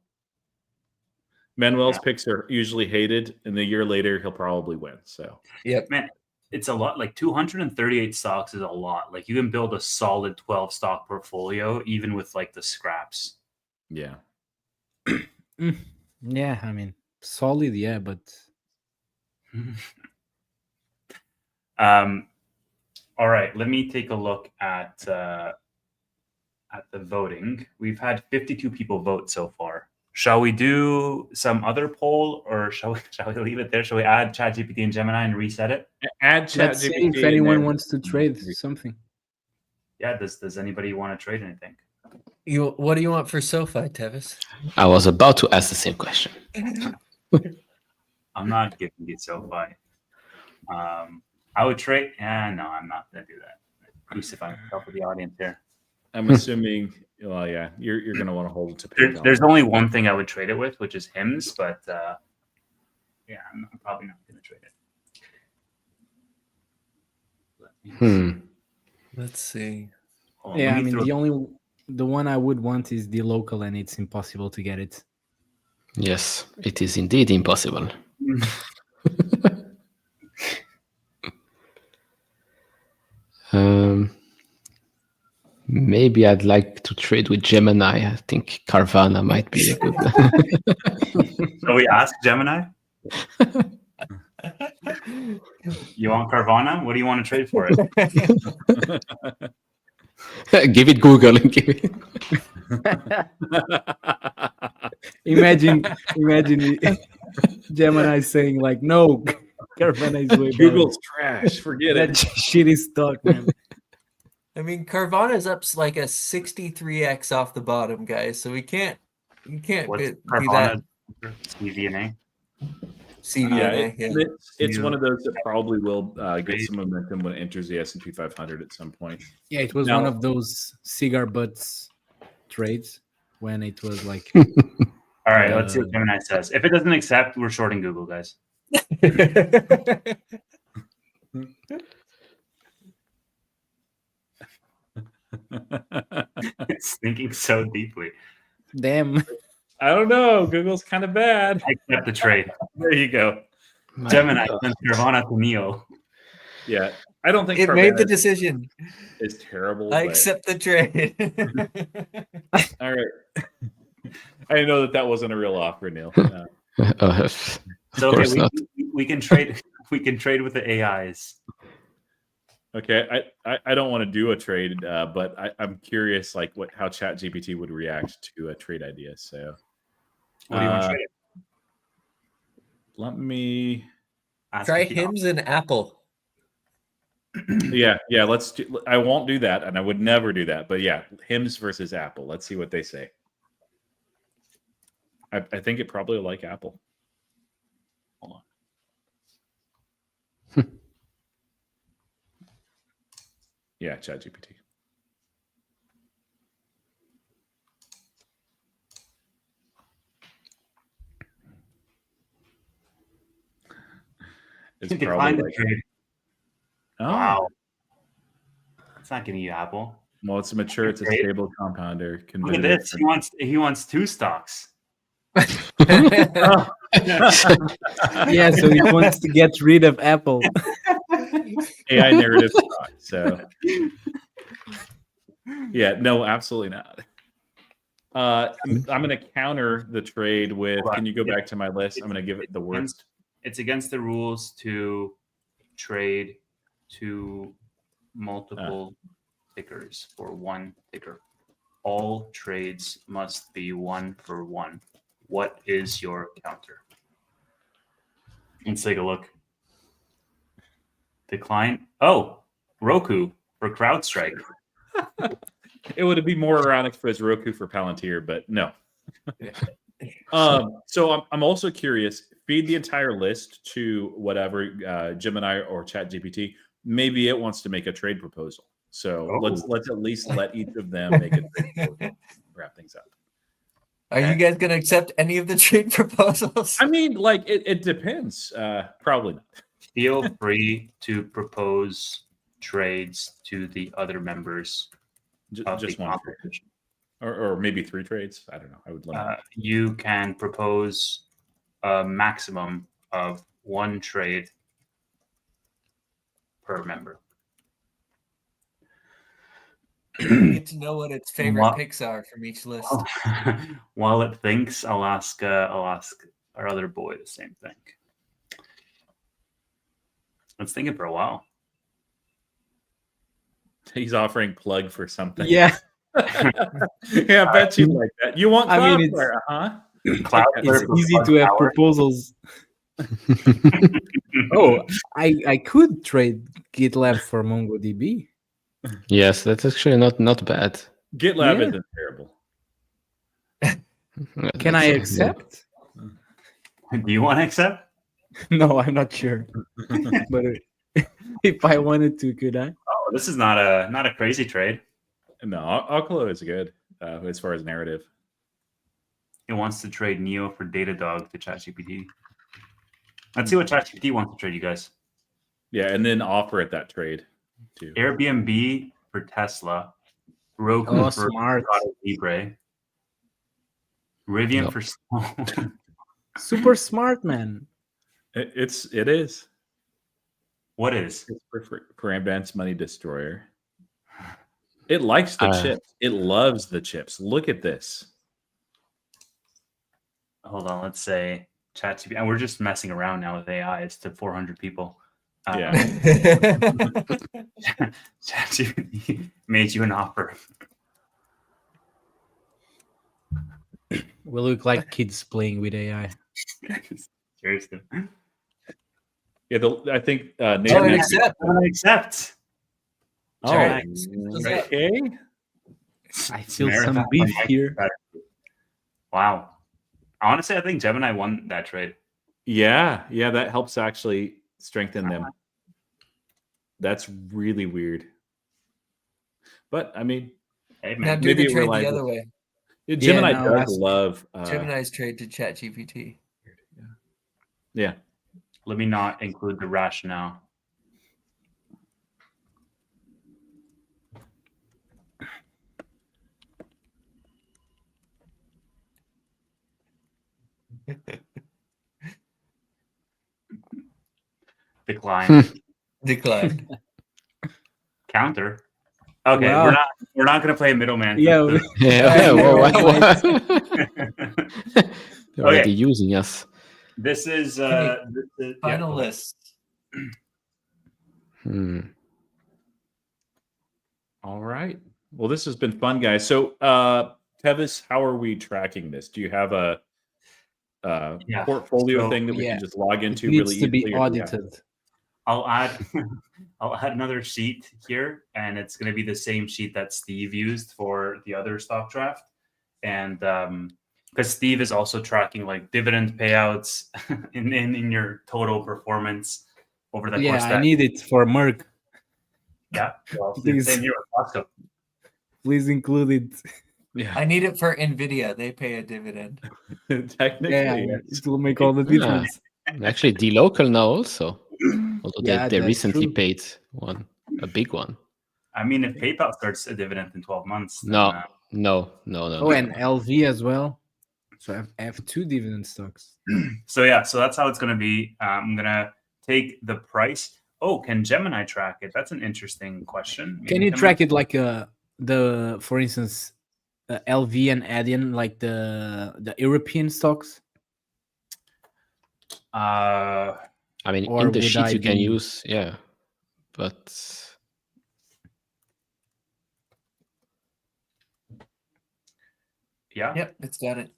Manuel's picks are usually hated, and a year later he'll probably win. So Man, it's a lot. Like 238 stocks is a lot. Like you can build a solid 12 stock portfolio even with like the scraps. yeah. Yeah, I mean, solid, yeah, but All right, let me take a look at the voting. We've had 52 people vote so far. Shall we do some other poll, or shall we leave it there? Shall we add ChatGPT and Gemini and reset it? Add let's see ChatGPT if in anyone there. wants to trade something. Yeah. Does anybody want to trade anything? What do you want for SoFi, Tevis? I was about to ask the same question. I'm not giving you SoFi. I would trade. No, I'm not gonna do that. Crucify myself with the audience here. I'm assuming. Well, yeah, you're gonna want to hold it to pick. There's only one thing I would trade it with, which is HIMS, but yeah, I'm probably not gonna trade it. Let's see. Hold on, Yeah, let I me mean, throw- the one I would want is the local, and it's impossible to get it. Yes, it is indeed impossible. Maybe I'd like to trade with Gemini. I think Carvana might be a good. So we ask Gemini. You want Carvana? What do you want to trade for it? Give it Google and give it. Imagine Gemini saying like, "No, Carvana is way better. Google's trash. Forget That it. shitty stock, man." I mean, Carvana's up like a 63x off the bottom, guys. So you can't What's be that Carvana? CVNA. CVNA. Yeah. It's one of those that probably will get some momentum when it enters the S&P 500 at some point. Yeah, it was Now- one of those cigar butts trades when it was like, All right, let's see what Gemini says. If it doesn't accept, we're shorting Google, guys. It's thinking so deeply. damn. I don't know. Google's kind of bad. I accept the trade. There you go. My Gemini God. sends Carvana to Neo. Yeah, I don't think It made the Carvana decision. is terrible. I but- accept the trade. All right. I didn't know that wasn't a real offer, Neil. Of So course okay, not. we can trade. We can trade with the AIs. Okay, I don't want to do a trade, but I'm curious, like how ChatGPT would react to a trade idea. So, What do you want to trade? let me. Ask Try if you- Hims and Apple. Yeah, let's. I won't do that, and I would never do that. But yeah, Hims versus Apple. Let's see what they say. I think it probably will like Apple. Hold on. Yeah, ChatGPT. It's Decline probably the like, trade. oh, Wow. It's not giving you Apple. well, it's mature. It's a Great. stable compounder. Look at Converted this. from- He wants two stocks. Yeah, so he wants to get rid of Apple. AI narrative stock. So, yeah, no, absolutely not. I'm going to counter the trade with. Hold on. Can you go Yeah. back to my list? I'm going to give it the words. It's against the rules to trade two multiple tickers for one ticker. All trades must be 1-for-1. What is your counter? Let's take a look. Decline. Oh, Roku. for CrowdStrike. It would be more ironic if it was Roku for Palantir, but no. Yeah. So I'm also curious. Feed the entire list to whatever Gemini or ChatGPT. Maybe it wants to make a trade proposal. So let's at least let each of them make a trade proposal. Wrap things up. Are you guys going to accept any of the trade proposals? I mean, like it depends. Probably not. Feel free to propose trades to the other members of Just the one trade. competition. Or maybe 3 trades. I don't know. I would love You can propose a maximum of 1 trade per member. Get to know what its favorite What? picks are from each list. While it thinks, I'll ask our other boy the same thing. Let's think it for a while. He's offering plug for something. Yeah, Yeah, I bet you like that. You want I mean, Cloudflare, huh? it's Cloudflare easy for to have power. proposals. Oh, I could trade GitLab for MongoDB. Yes, that's actually not bad. GitLab Yeah. isn't terrible. Can I accept? Do you want to accept? No, I'm not sure. But if I wanted to, could I? Oh, this is not a crazy trade. No, Oklo is good as far as narrative. It wants to trade Neo for Datadog to ChatGPT. Let's see what ChatGPT wants to trade you guys. Yeah, and then offer it that trade too. Airbnb for Tesla, Roku Oh, for smart. Mercado Libre, Rivian No. for Stone. Super smart, man. It is. What is? It's for advanced money destroyer. It likes the chips. It loves the chips. Look at this. Hold on, let's say ChatGPT. And we're just messing around now with AI. It's to 400 people. Yeah. ChatGPT made you an offer. We look like kids playing with AI. Seriously. Yeah, I think Oh, Nate and next- accept. Accept. Oh, Jack. okay. I feel Marathon some beef Mike here. better. Wow. Honestly, I think Gemini won that trade. Yeah, that helps actually strengthen them. That's really weird. But I mean, Hey, Now man. do Maybe the it trade relies- the other way. Gemini no, does that's- love. Gemini's trade to ChatGPT. Yeah. Let me not include the rationale. Decline. Declined. Counter. Okay, Wow. we're not gonna play middleman. Yeah, Yeah, what? Okay. They're already using us. This is Okay. yeah, Final go ahead. list. All right. Well, this has been fun, guys. So, Tevis, how are we tracking this? Do you have a Yeah. portfolio So- thing that we Yeah. can just log It into needs really to be easily? or do you have- audited. I'll add I'll add another sheet here, and it's going to be the same sheet that Steve used for the other stock draft, and because Steve is also tracking like dividend payouts in your total performance over the course. Yeah, I That need it for Merck. yeah, well, Please. same here with Costco. Please include it. Yeah, I need it for Nvidia. They pay a dividend. technically. Yeah, yes. it will make all the Yeah. difference. Actually, D-Local now also. Although Yeah, they that's recently true. paid a big one. I mean, if PayPal starts a dividend in 12 months, then, No. No. Oh, and LV as well. So I have 2 dividend stocks. so that's how it's going to be. I'm going to take the price. Oh, can Gemini track it? That's an interesting question. Can Maybe you Gemini- track it like for instance, LV and Adyen, like the European stocks? I mean, Or in the would sheet I you can be- use, yeah. But yeah. Yep, it's got it.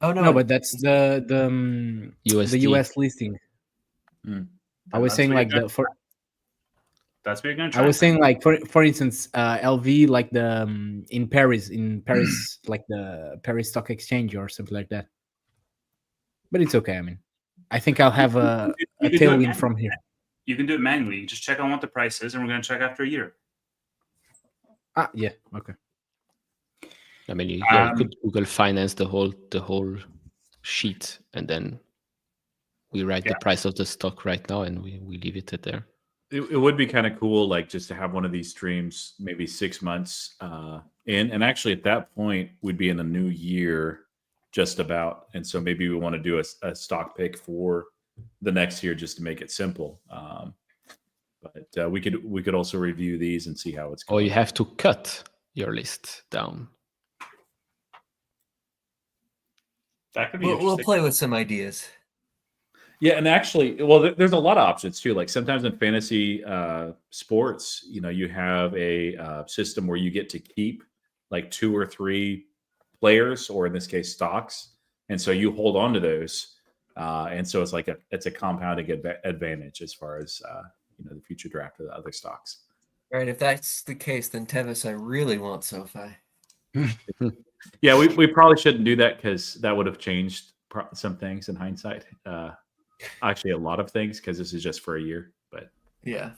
Oh no, No, but that's the USD. US listing. Mm. I was That's saying what like you're That's what you're gonna try. I was saying, like, for instance, LV, like the in Paris, like the Paris Stock Exchange or something like that. But it's okay. I mean, I think I'll have a You can do it tailwind from here. You can do it manually. You just check on what the price is, and we're gonna check after a year. Yeah. Okay. I mean, you could Google Finance the whole sheet, and then we write the price of the stock right now, and we leave it at there. It would be kind of cool, like just to have one of these streams, maybe 6 months in, and actually at that point we'd be in a new year, just about, and so maybe we want to do a stock pick for the next year just to make it simple. But we could also review these and see how it's going. Or you have to cut your list down. That could be. We'll play with some ideas. Yeah, and actually, well, there's a lot of options too. Like sometimes in fantasy sports, you have a system where you get to keep like 2 or 3 players, or in this case, stocks, and so you hold on to those, and so it's a compounding advantage as far as the future draft of the other stocks. All right, if that's the case, then Tevis, I really want SoFi. Yeah, we probably shouldn't do that because that would have changed some things in hindsight. Actually, a lot of things, because this is just for a year. But yeah.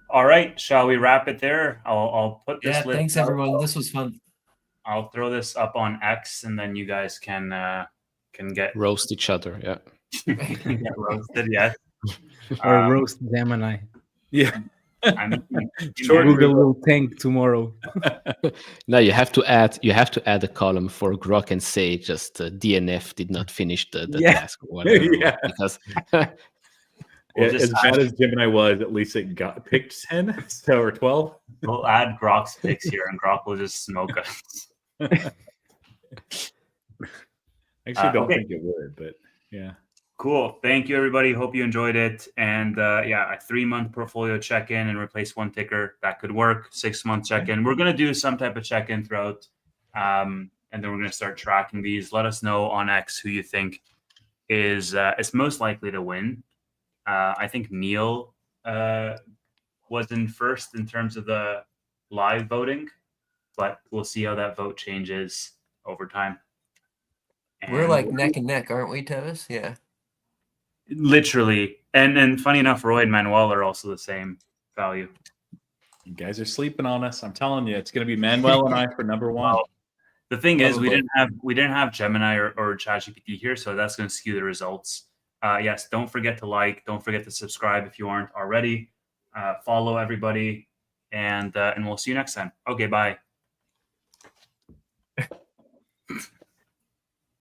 All right, shall we wrap it there? I'll put this. Yeah, thanks everyone. This was fun. I'll throw this up on X, and then you guys can get roast each other. Yeah. Get roasted. Yes. Or roast them and I. Yeah. Google will tank tomorrow. No, you have to add a column for Grok and say just DNF did not finish the task or whatever. Yeah. Because as bad as Gemini was, at least it got picked 10 or 12. We'll add Grok's picks here, and Grok will just smoke us. Actually, don't think it would, but yeah. Cool. Thank you, everybody. Hope you enjoyed it. And a 3-month portfolio check-in and replace one ticker. That could work. 6-month check-in. We're going to do some type of check-in throughout. And then we're going to start tracking these. Let us know on X who you think is most likely to win. I think Neil was in first in terms of the live voting, but we'll see how that vote changes over time. And we're like neck and neck, aren't we, Tevis? Yeah. Literally. And funny enough, Roy and Manuel are also the same value. You guys are sleeping on us. I'm telling you, it's going to be Manuel and I for number 1. Well, the thing is, we didn't have Gemini or ChatGPT here, so that's going to skew the results. Yes, don't forget to like, don't forget to subscribe if you aren't already. Follow everybody, and we'll see you next time. Okay, bye.